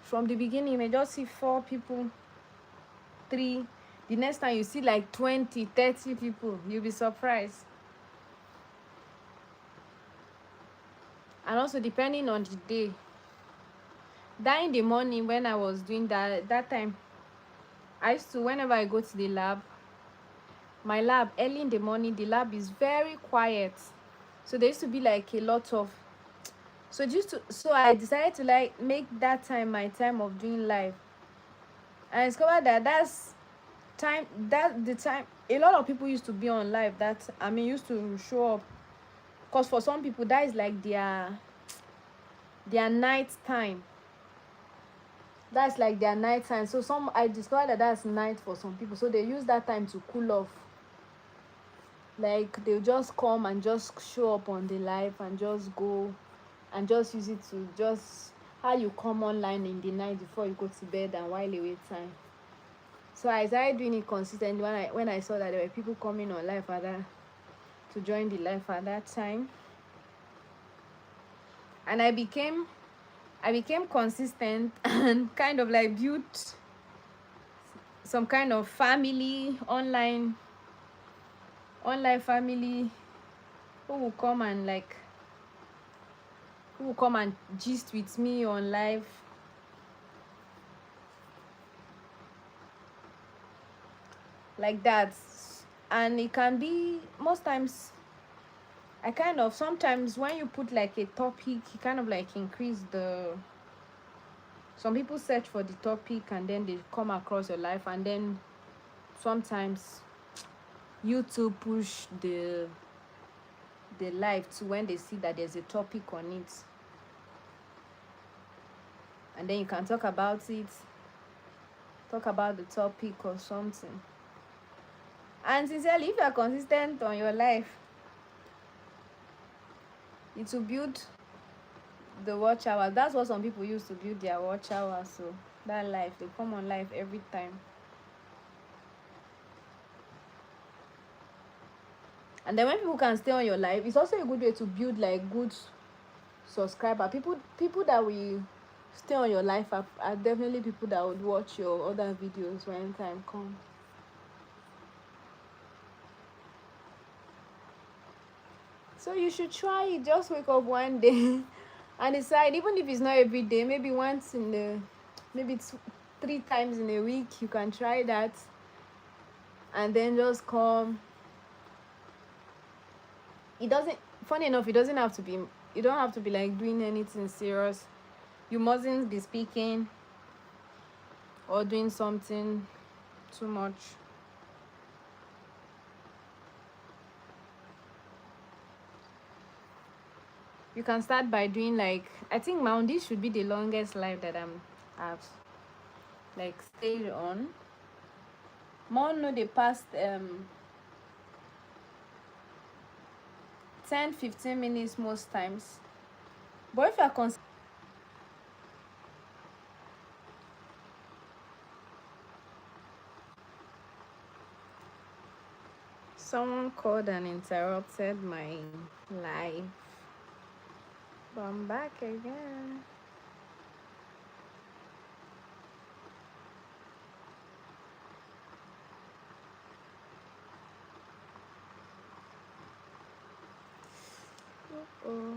From the beginning you may just see 4 people, 3. The next time you see like 20, 30 people. You'll be surprised. And also depending on the day. That in the morning when I was doing that time, I used to, whenever I go to the lab, my lab, early in the morning, the lab is very quiet. So there used to be like a lot of, so I decided to like make that time my time of doing live. And I discovered that the time a lot of people used to be on live, that used to show up, because for some people that is like their night time. That's like their night time. So I discovered that that's night for some people, so they use that time to cool off. Like they'll just come and just show up on the live and just go and just use it to just how you come online in the night before you go to bed and while away time. So I started doing it consistently when I saw that there were people coming on live to join the live at that time. And I became consistent and kind of like built some kind of family, online family, who will come and gist with me on live. Like that. And it can be, most times sometimes when you put like a topic, you kind of like increase some people search for the topic and then they come across your life, and then sometimes YouTube push the live to when they see that there's a topic on it, and then you can talk about the topic or something. And sincerely, if you are consistent on your life, it will build the watch hours. That's what some people use to build their watch hours. So that life, they come on live every time. And then when people can stay on your live, it's also a good way to build like good subscriber. People that will stay on your life are definitely people that would watch your other videos when time comes. So you should try it. Just wake up one day and decide, even if it's not every day, maybe once maybe it's 3 times in a week, you can try that. And then just come. Funny enough, you don't have to be like doing anything serious. You mustn't be speaking or doing something too much. You can start by doing like, I think this should be the longest live that I've like stayed on. No, the past 10-15 minutes most times. But if you're someone called and interrupted my live, but I'm back again. Uh-oh.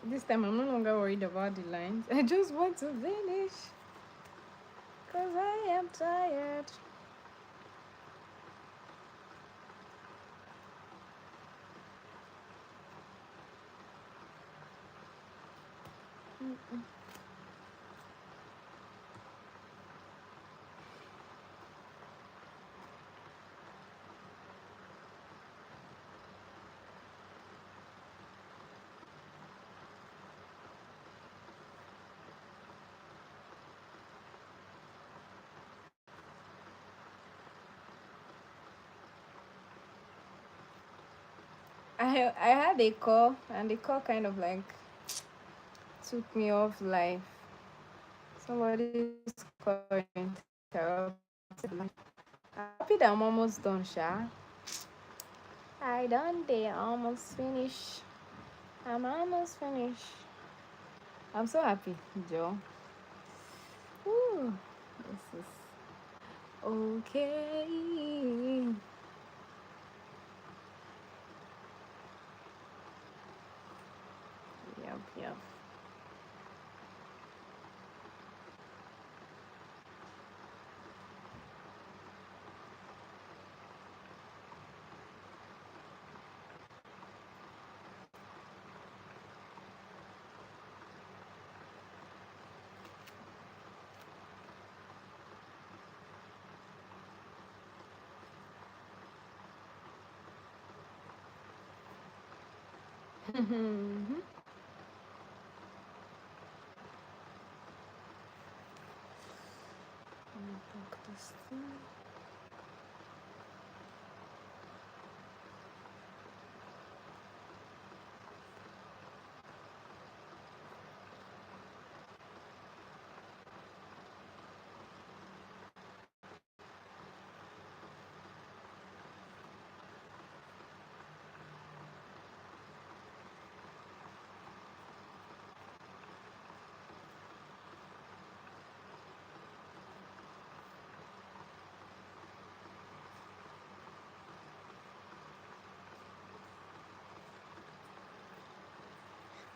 This time I'm no longer worried about the lines. I just want to finish because I am tired. I had a call, and the call kind of like took me off life. Somebody's calling interrupted life. I'm happy that I'm almost done, Sha. I done they almost finish. I'm almost finished. I'm so happy, Joe. Ooh, this is okay. Yep, yep. Book this thing.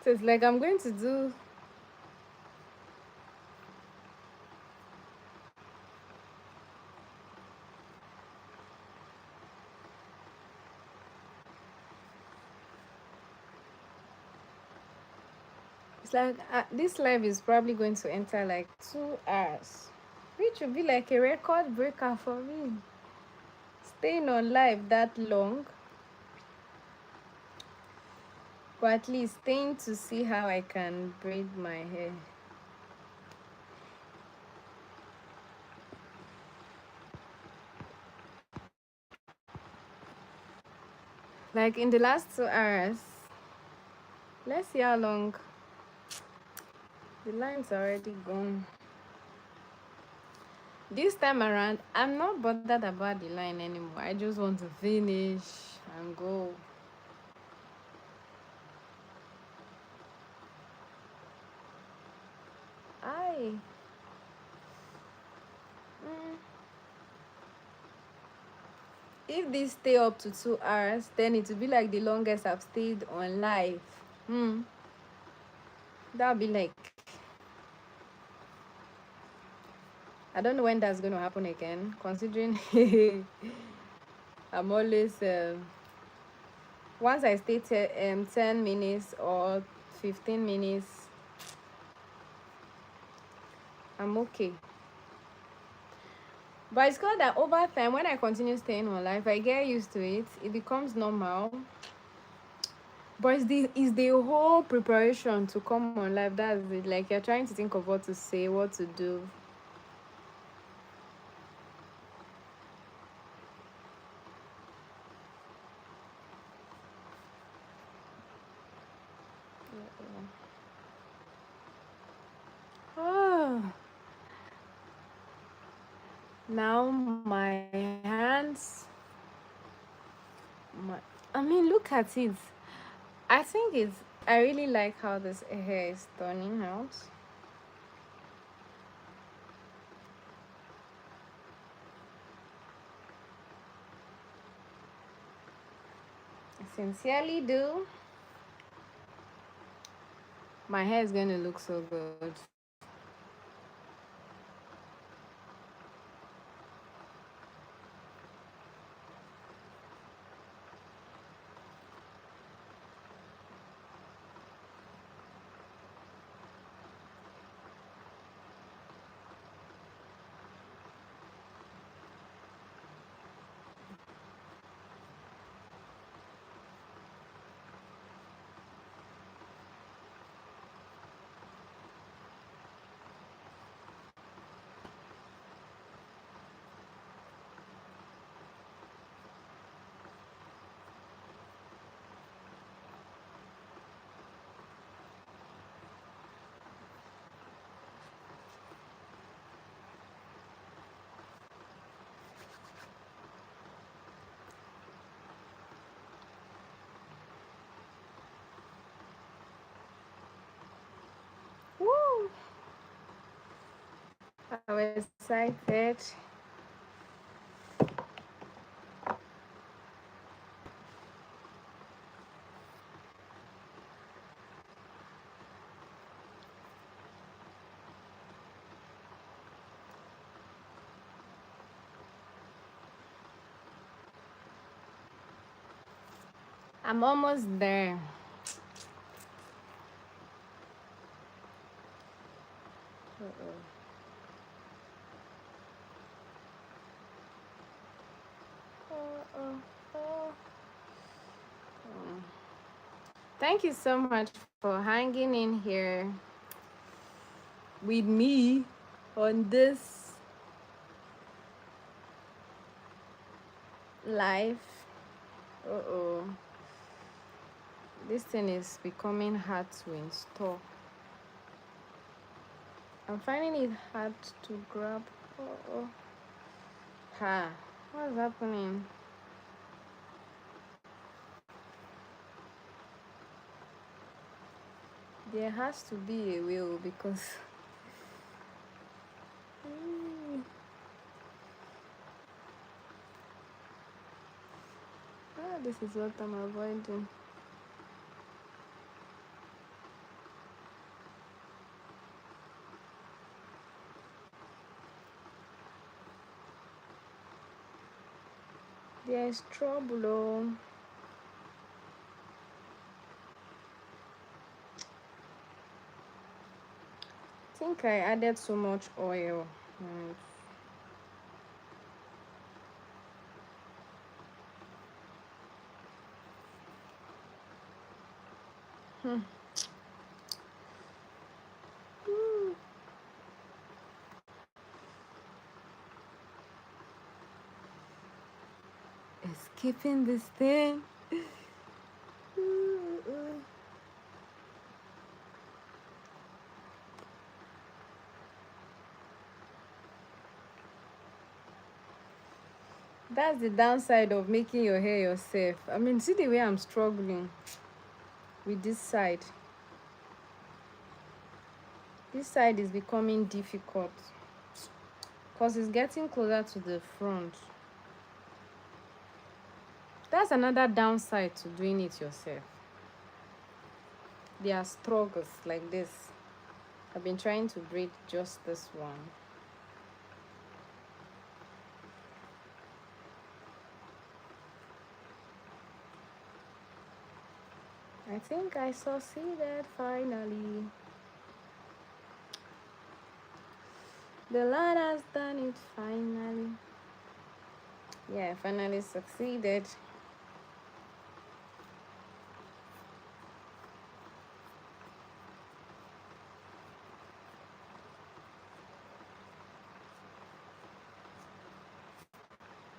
So it's like I'm going to do. It's like this live is probably going to enter like 2 hours, which would be like a record breaker for me. Staying on live that long, but at least staying to see how I can braid my hair. Like in the last 2 hours, let's see how long. The line's already gone. This time around, I'm not bothered about the line anymore. I just want to finish and go. I. Mm, if this stay up to 2 hours, then it will be like the longest I've stayed on live. Hmm. That'll be like. I don't know when that's going to happen again, considering I'm always. Once I stay 10 minutes or 15 minutes, I'm okay. But it's called that over time, when I continue staying on life, I get used to it. It becomes normal. But it's the whole preparation to come on live. That's it. Like you're trying to think of what to say, what to do. Oh, now my hands. My, I mean, look at it. I think it's. I really like how this hair is turning out. I sincerely do. My hair is going to look so good. Woo! I'm excited. I'm almost there. Uh-oh. Uh-oh. Oh. Mm. Thank you so much for hanging in here with me on this live. Uh-oh. This thing is becoming hard to install. I'm finding it hard to grab. Uh-oh. Ha. What's happening? There has to be a will because this is what I'm avoiding. There is trouble. Oh. I think I added so much oil. Hmm. Escaping this thing. That's the downside of making your hair yourself. I mean, see the way I'm struggling with this side. This side is becoming difficult because it's getting closer to the front. That's another downside to doing it yourself. There are struggles like this. I've been trying to braid just this one. I think I succeeded finally. The Lord has done it finally. Yeah, I finally succeeded.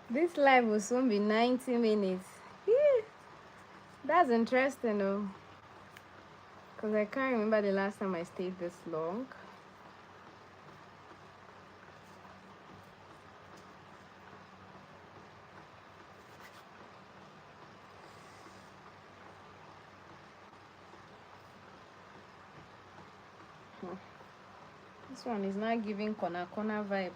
This live will soon be 90 minutes. That's interesting though. Because I can't remember the last time I stayed this long. This one is not giving corner vibes.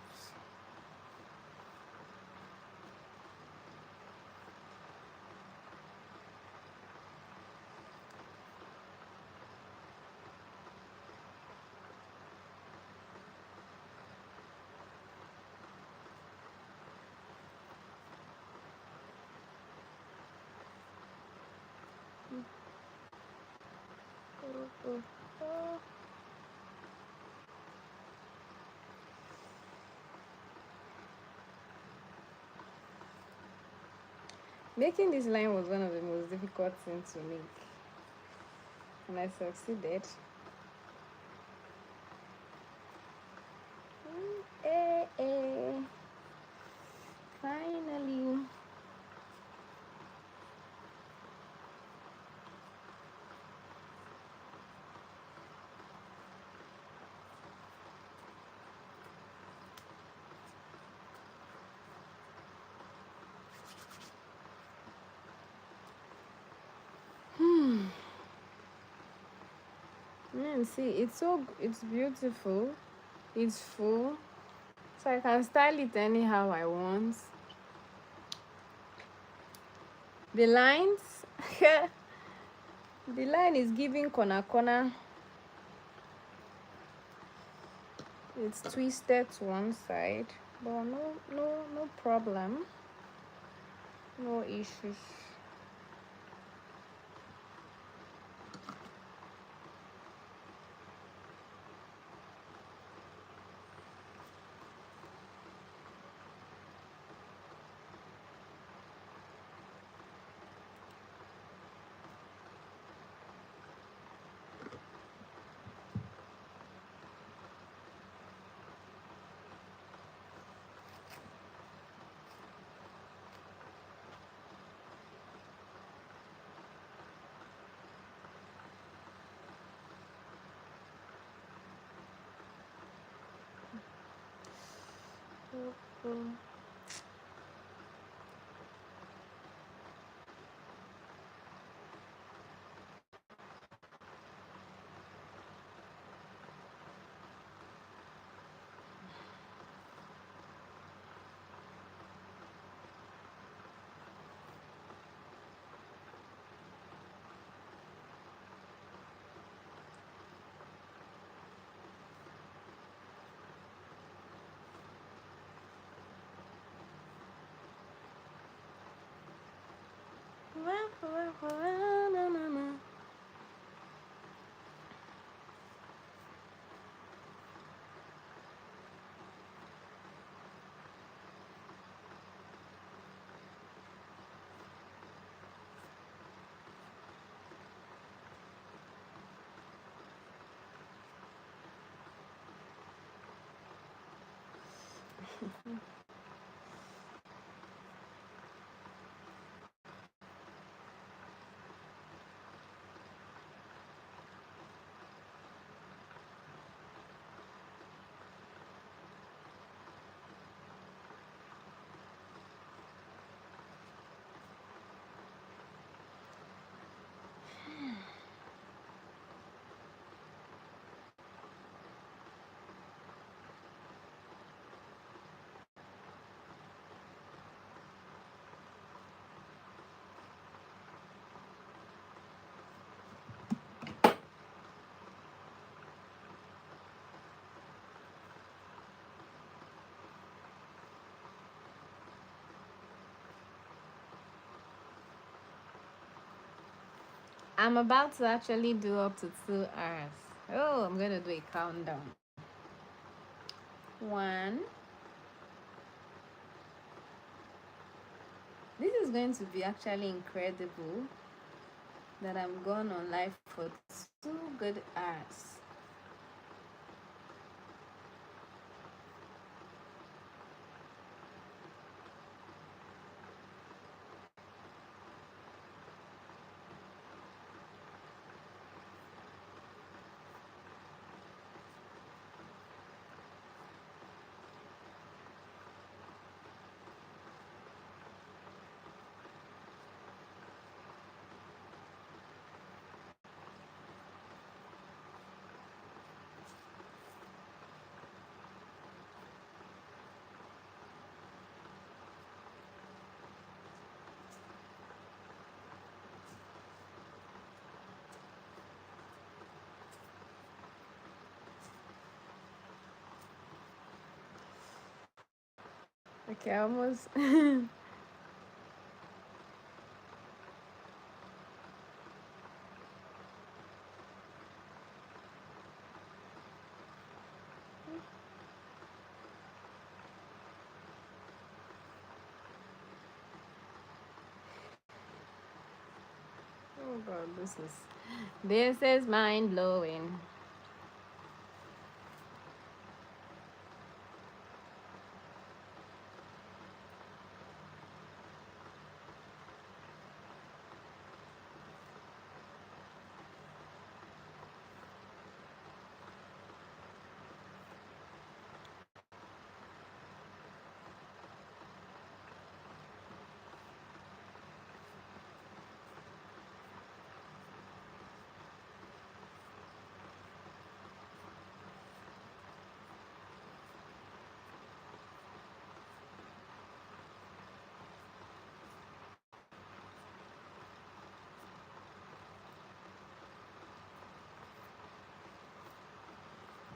Making this line was one of the most difficult things to make, and I succeeded. Finally. See, it's beautiful. It's full, so I can style it anyhow I want. The lines, the line is giving corner corner. It's twisted to one side, but no problem, no issues. I'm about to actually do up to 2 hours. Oh, I'm gonna do a countdown. 1. This is going to be actually incredible that I'm gone on live for 2 good hours. Okay, almost. God, this is mind blowing.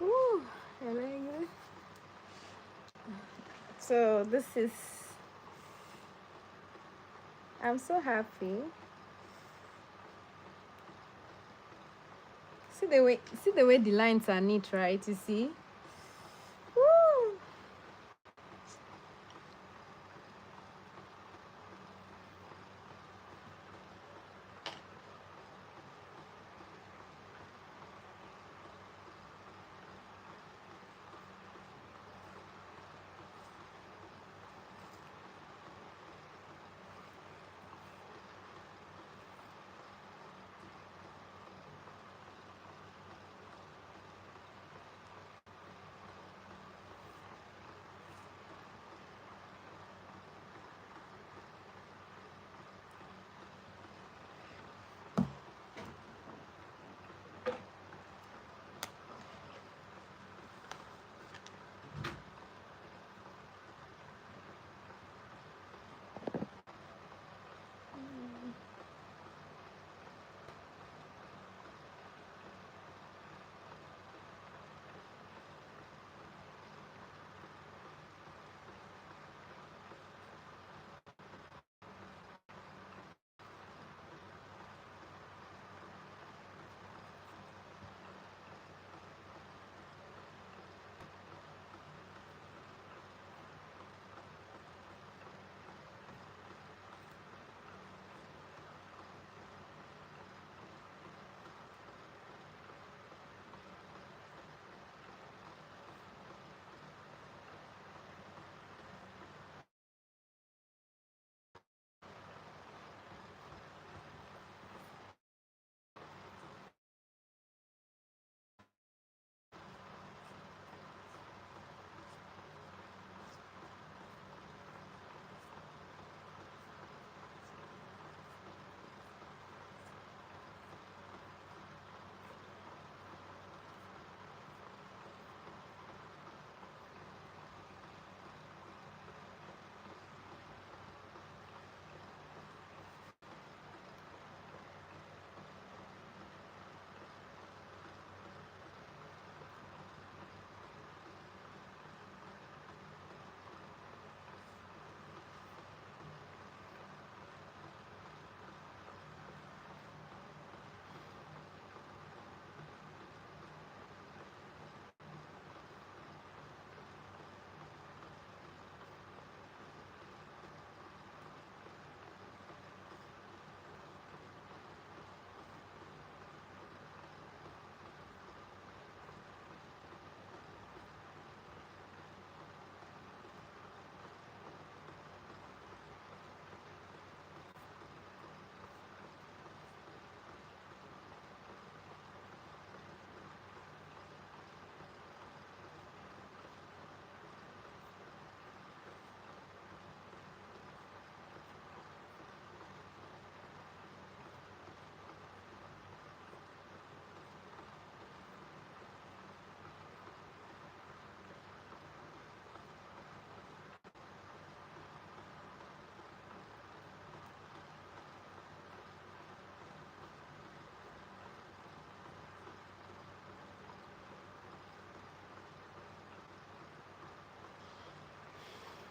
Woo, I like it. So this is. I'm so happy. See the way the lines are neat, right? You see? Woo!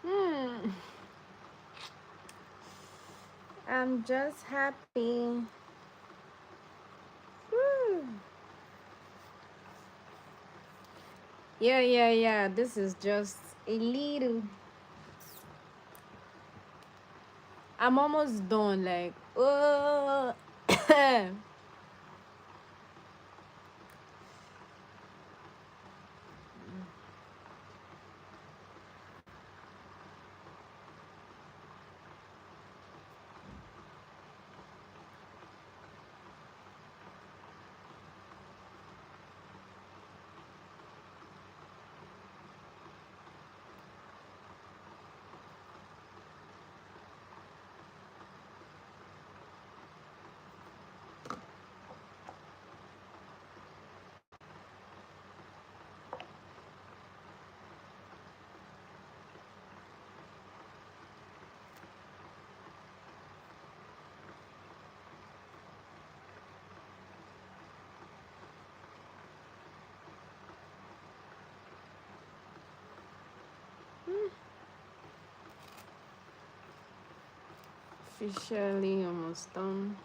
Hmm. I'm just happy. Woo. Yeah, yeah, yeah. This is just a little. I'm almost done. Like, oh. Officially almost done.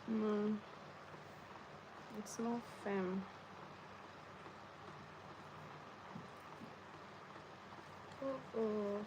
No, it's not firm. Oh.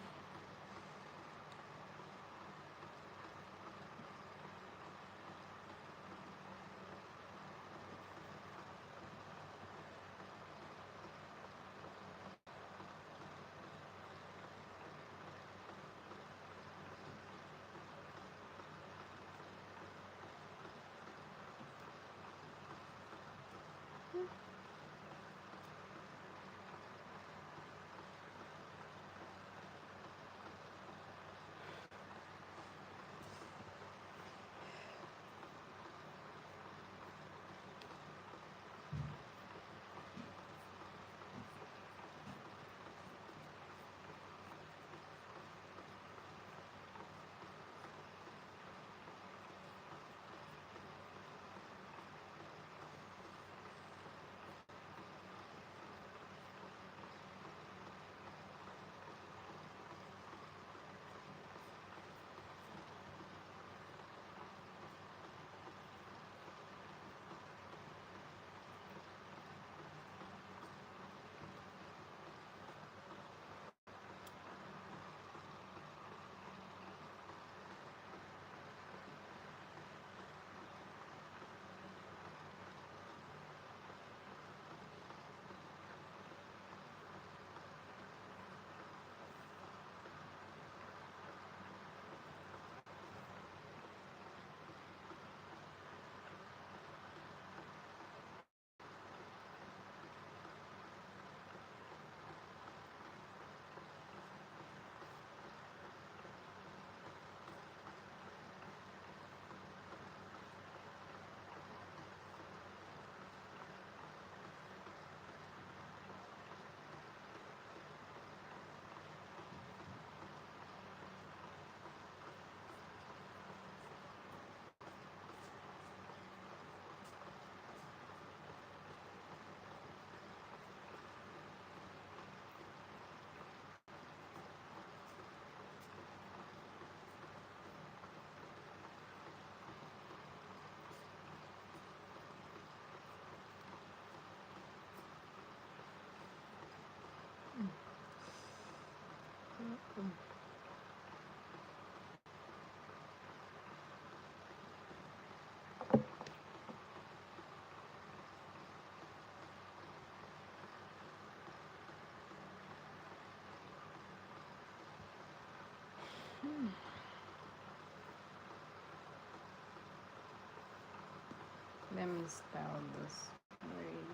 Let me style this braid.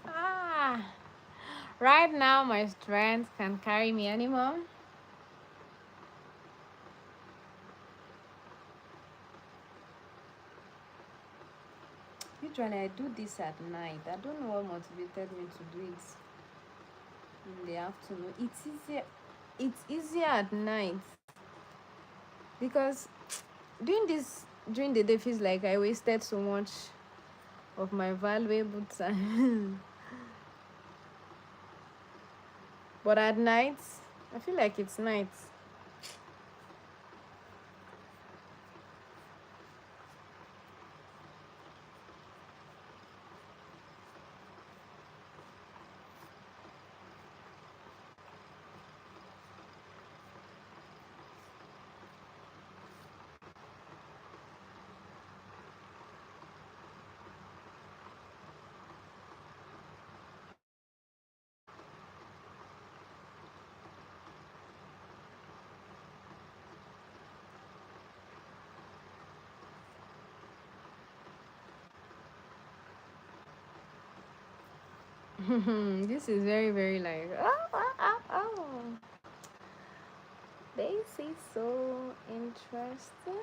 Ah, right now my strength can carry me anymore. Usually I do this at night. I don't know what motivated me to do it in the afternoon. It's easier at night because doing this during the day feels like I wasted so much of my valuable time. But at night, I feel like it's night. This is very, very like, oh. This is so interesting.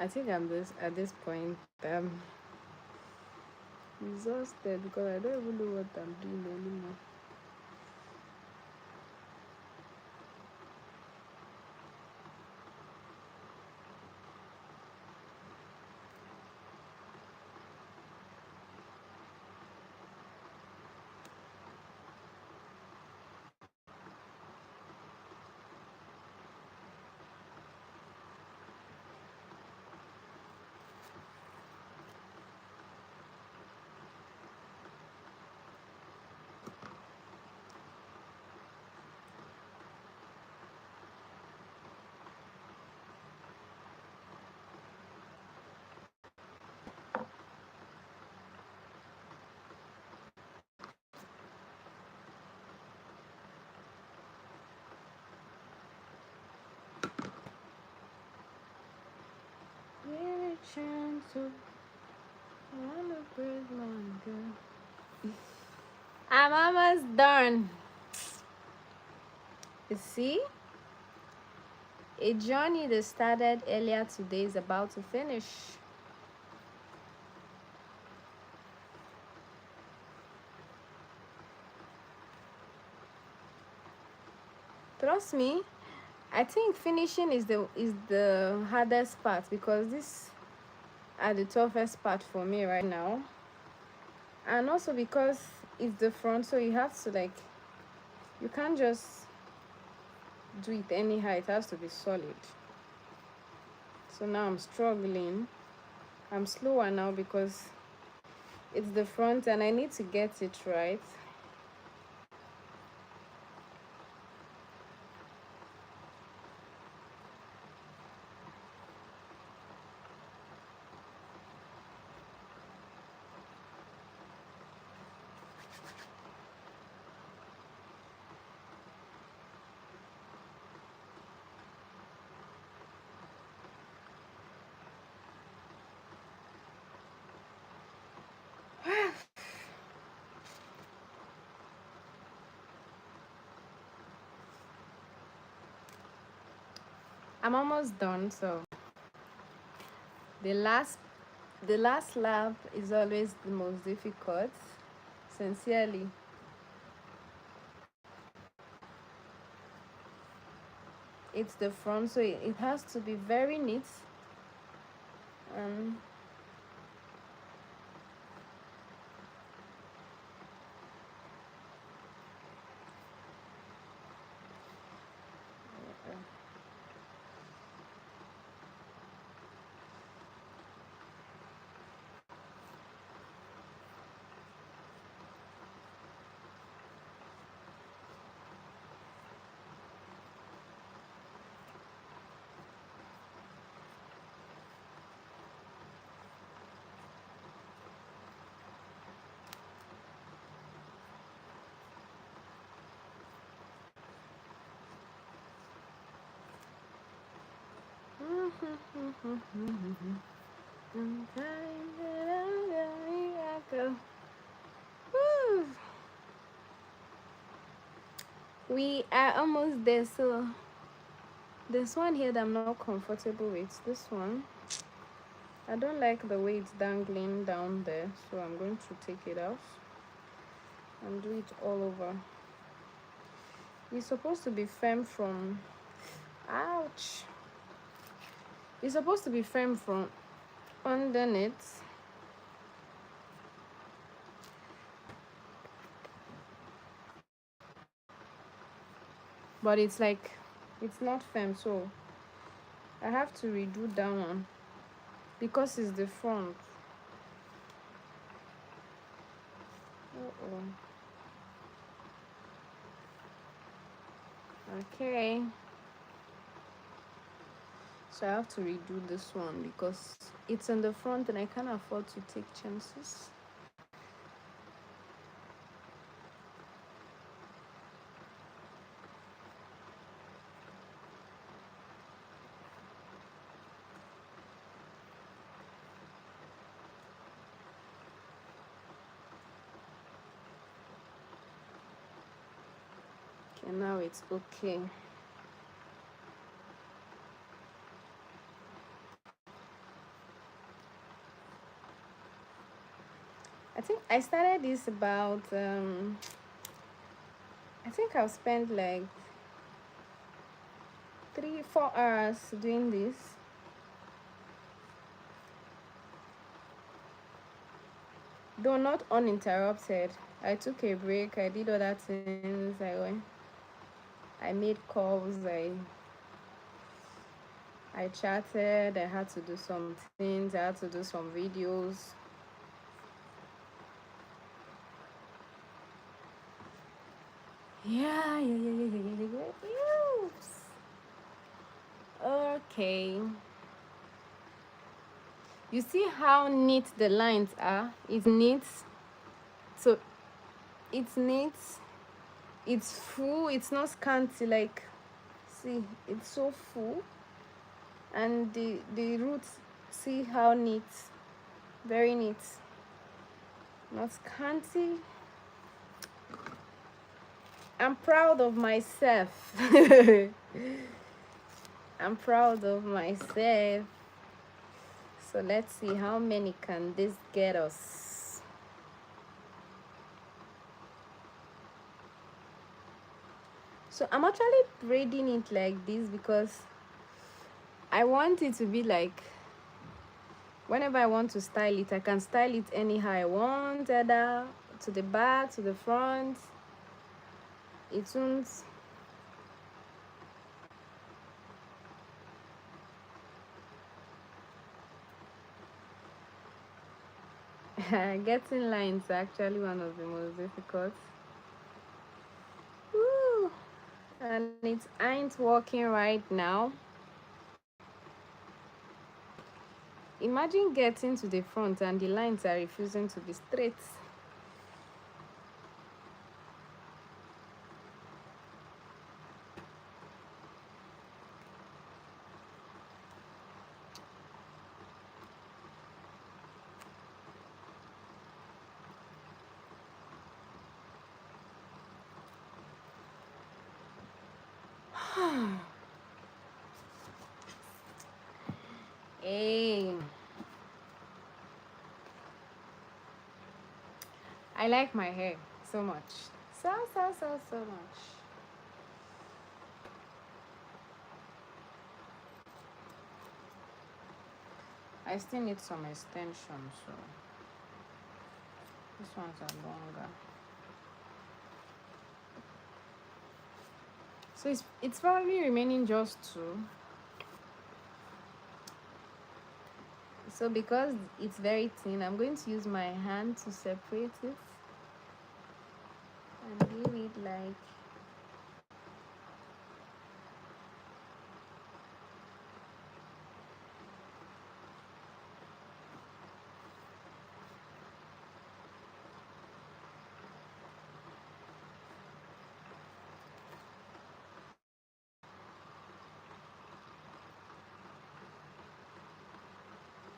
I think I'm this at this point exhausted because I don't even know what I'm doing anymore. Very gentle, wanna breathe my girl. I'm almost done. You see? A journey that started earlier today is about to finish. Trust me, I think finishing is the hardest part because this are the toughest part for me right now. And also because it's the front, so you have to like you can't just do it anyhow, it has to be solid. So now I'm struggling. I'm slower now because it's the front and I need to get it right. I'm almost done, so the last the last lap is always the most difficult. Sincerely. It's the front, so it has to be very neat. Um Woo. We are almost there, so there's one here that I'm not comfortable with. This one, I don't like the way it's dangling down there, so I'm going to take it out and do it all over. It's supposed to be firm from, ouch, it's supposed to be firm from underneath, but it's like it's not firm, so I have to redo that one because it's the front. Uh-oh. Okay, so I have to redo this one because it's in the front and I can't afford to take chances. Okay, now it's okay. I think I started this about I think I've spent like 3 4 hours doing this. Though not uninterrupted. I took a break, I did other things, I made calls, I chatted, I had to do some things, I had to do some videos. Yeah. Okay. You see how neat the lines are? It's neat. So it's neat. It's full. It's not scanty. Like, see, it's so full. And the roots, see how neat. Very neat. Not scanty. I'm proud of myself. I'm proud of myself. So let's see how many can this get us. So I'm actually braiding it like this because I want it to be like, whenever I want to style it, I can style it anyhow I want, either to the back, to the front. It won't. Getting lines are actually one of the most difficult. Woo. And it ain't working right now. Imagine getting to the front and the lines are refusing to be straight. Hey, I like my hair so much. So much. I still need some extensions, so these ones are longer. So it's probably remaining just two. So because it's very thin, I'm going to use my hand to separate it and leave it like,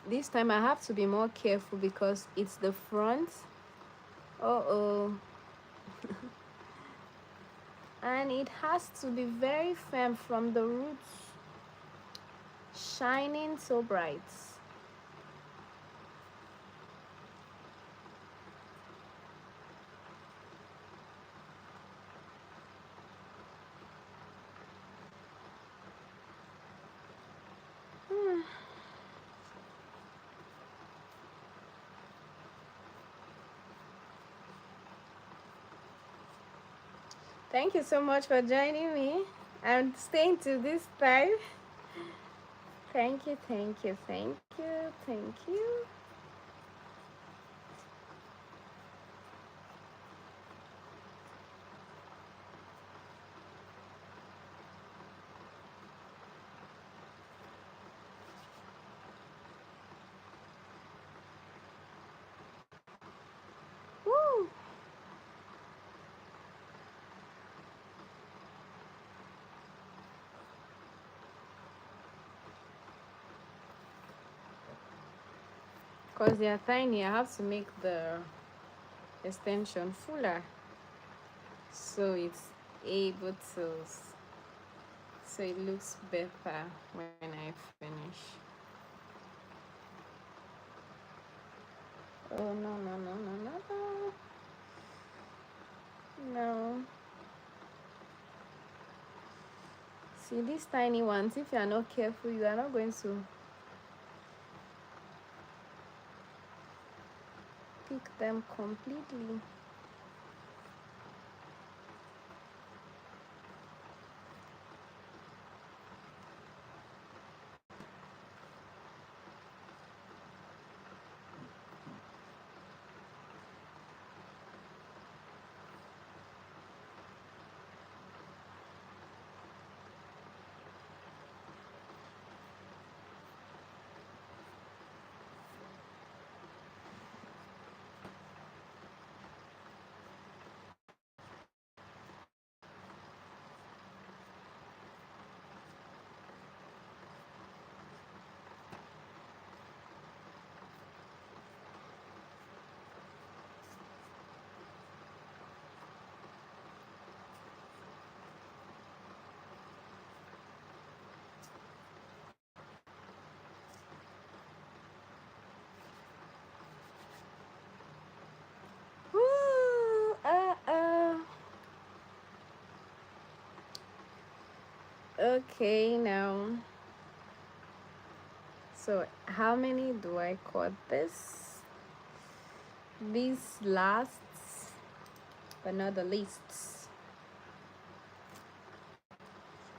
this time I have to be more careful because it's the front. Uh-oh. And it has to be very firm from the roots, shining so bright. Thank you so much for joining me and staying to this time. Thank you, thank you, thank you, thank you. Woo! Because they are tiny, I have to make the extension fuller so it's able to, so it looks better when I finish. Oh no, no, no, no, no. No. See these tiny ones, if you are not careful, you are not going to pick them completely. Woo, okay, now. So, how many do I cut this? These lasts, but not the least.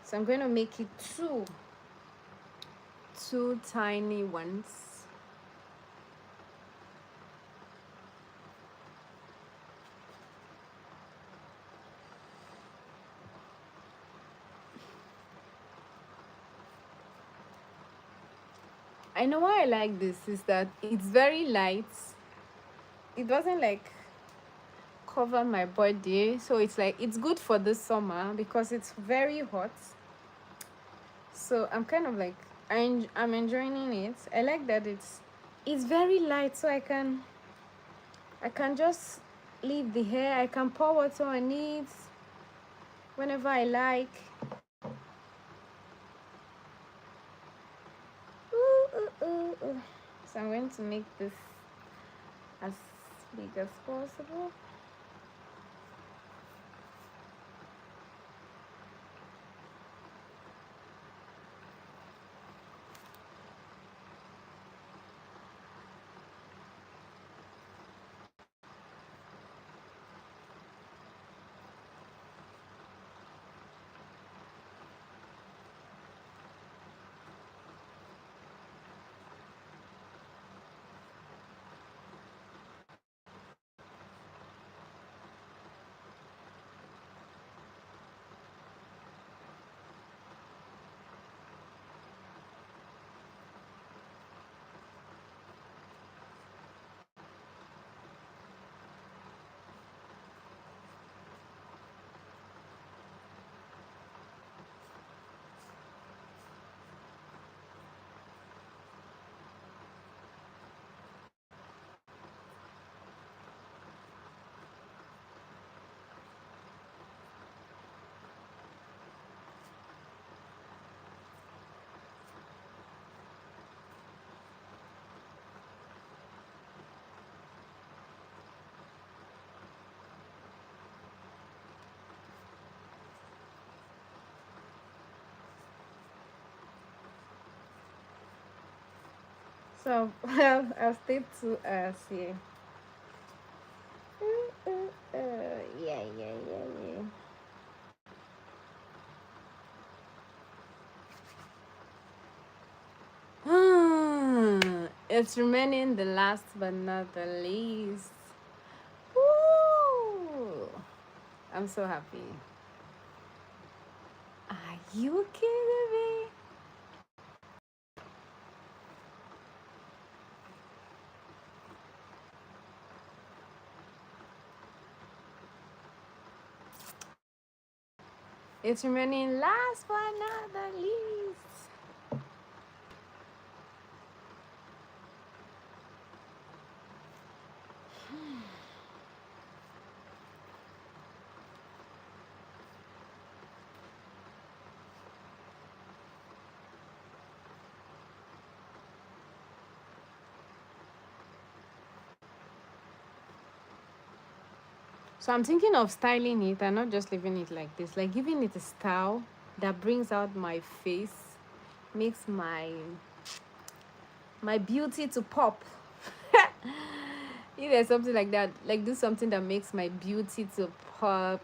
So, I'm going to make it two tiny ones. I know why I like this is that it's very light. It doesn't like cover my body, so it's like it's good for the summer because it's very hot. So I'm kind of like I'm enjoying it. I like that it's very light, so I can just leave the hair. I can pour water on it whenever I like. Ooh, ooh, ooh, ooh. So I'm going to make this as big as possible. So well, I'll stay to see. Yeah, yeah, yeah, yeah. It's remaining the last but not the least. Woo! I'm so happy. Are you kidding me? It's remaining last but not the least. So I'm thinking of styling it and not just leaving it like this, like giving it a style that brings out my face, makes my beauty to pop. If there's something like that, like do something that makes my beauty to pop.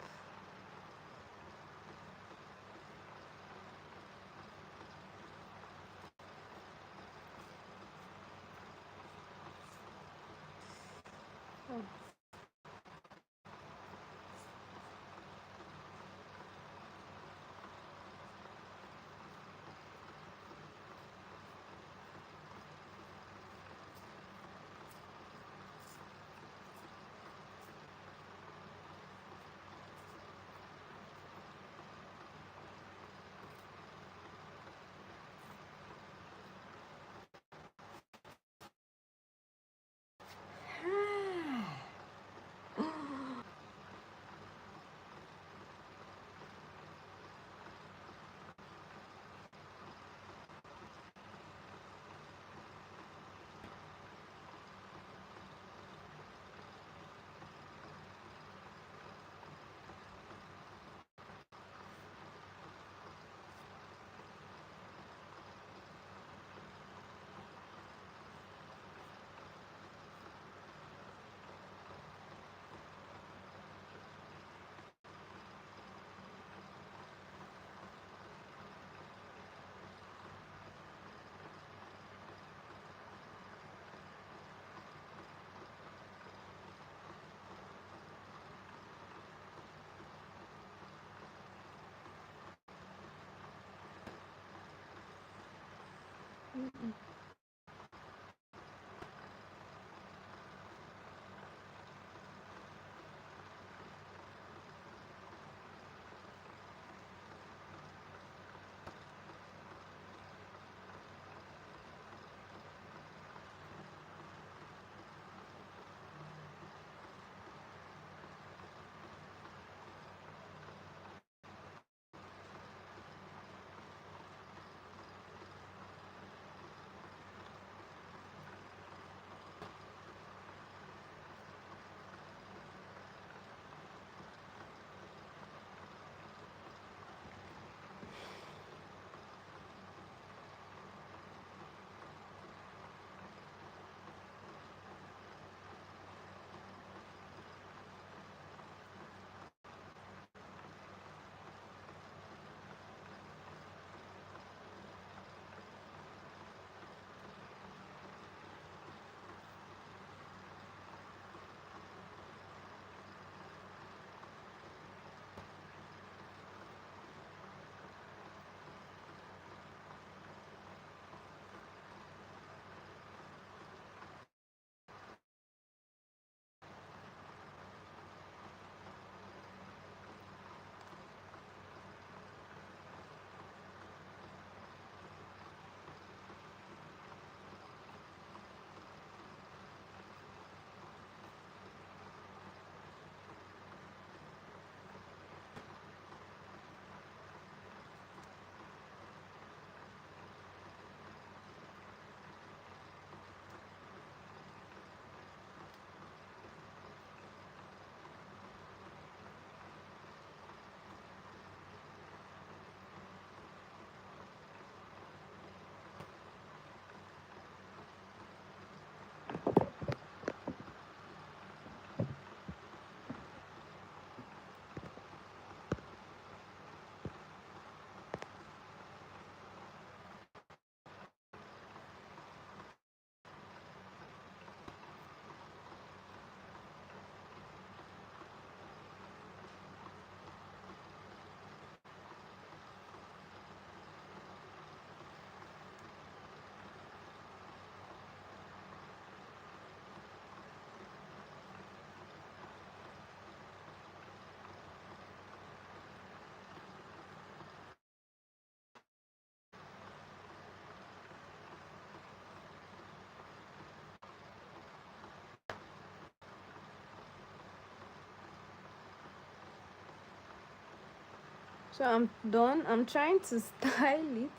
So I'm done. I'm trying to style it.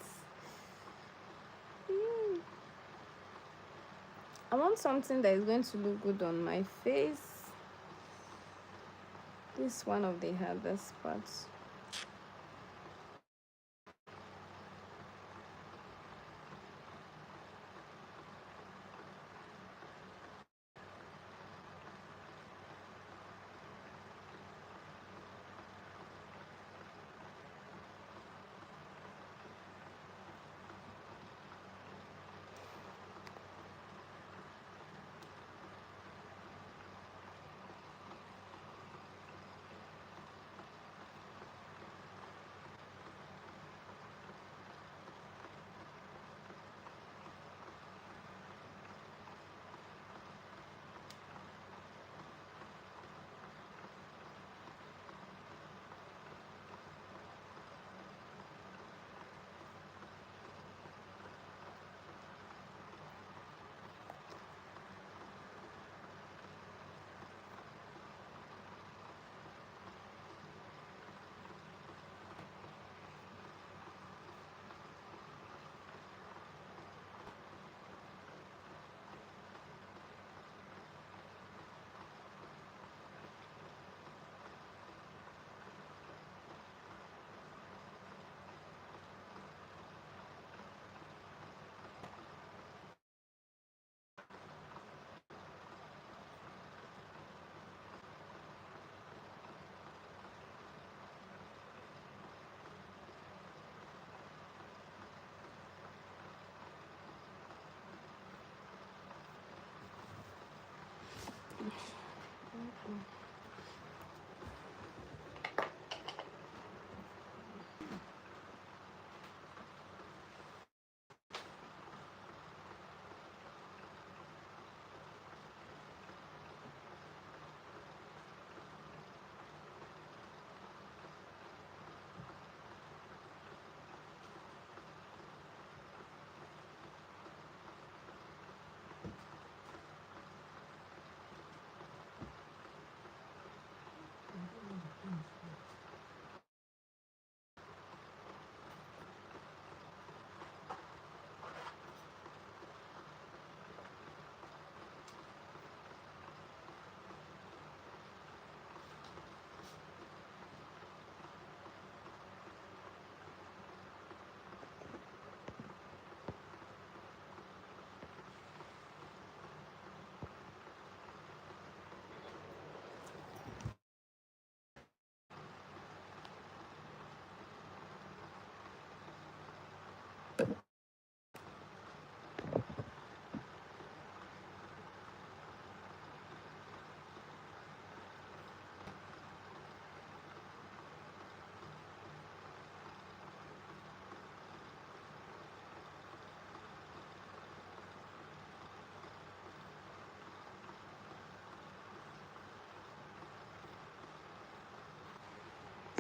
Mm. I want something that is going to look good on my face. This is one of the hardest parts.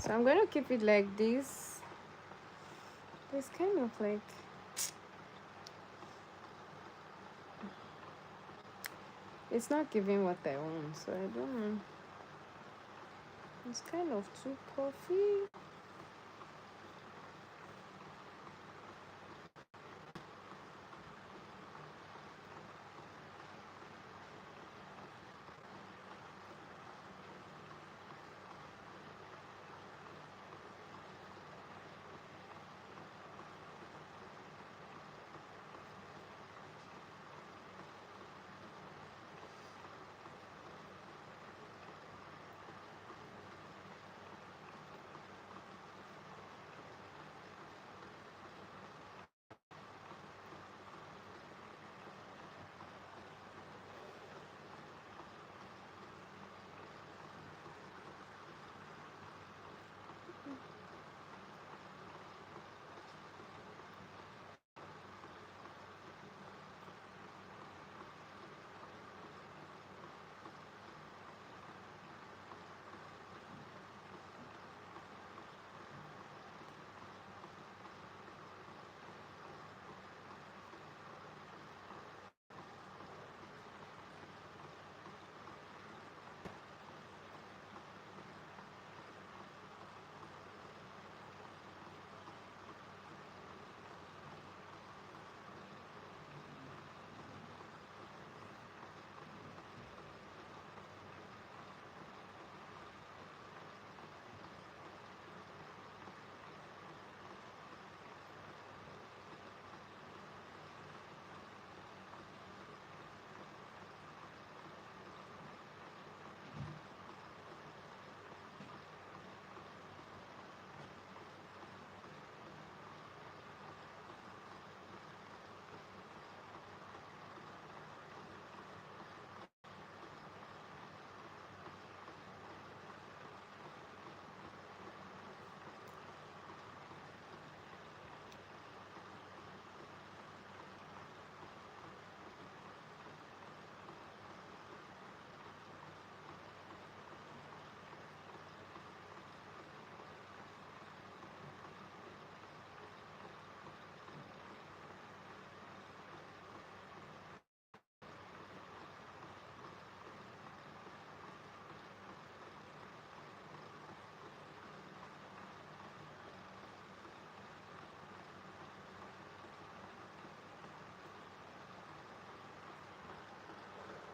So I'm going to keep it like this. It's kind of like, it's not giving what I want, so I don't know. It's kind of too puffy.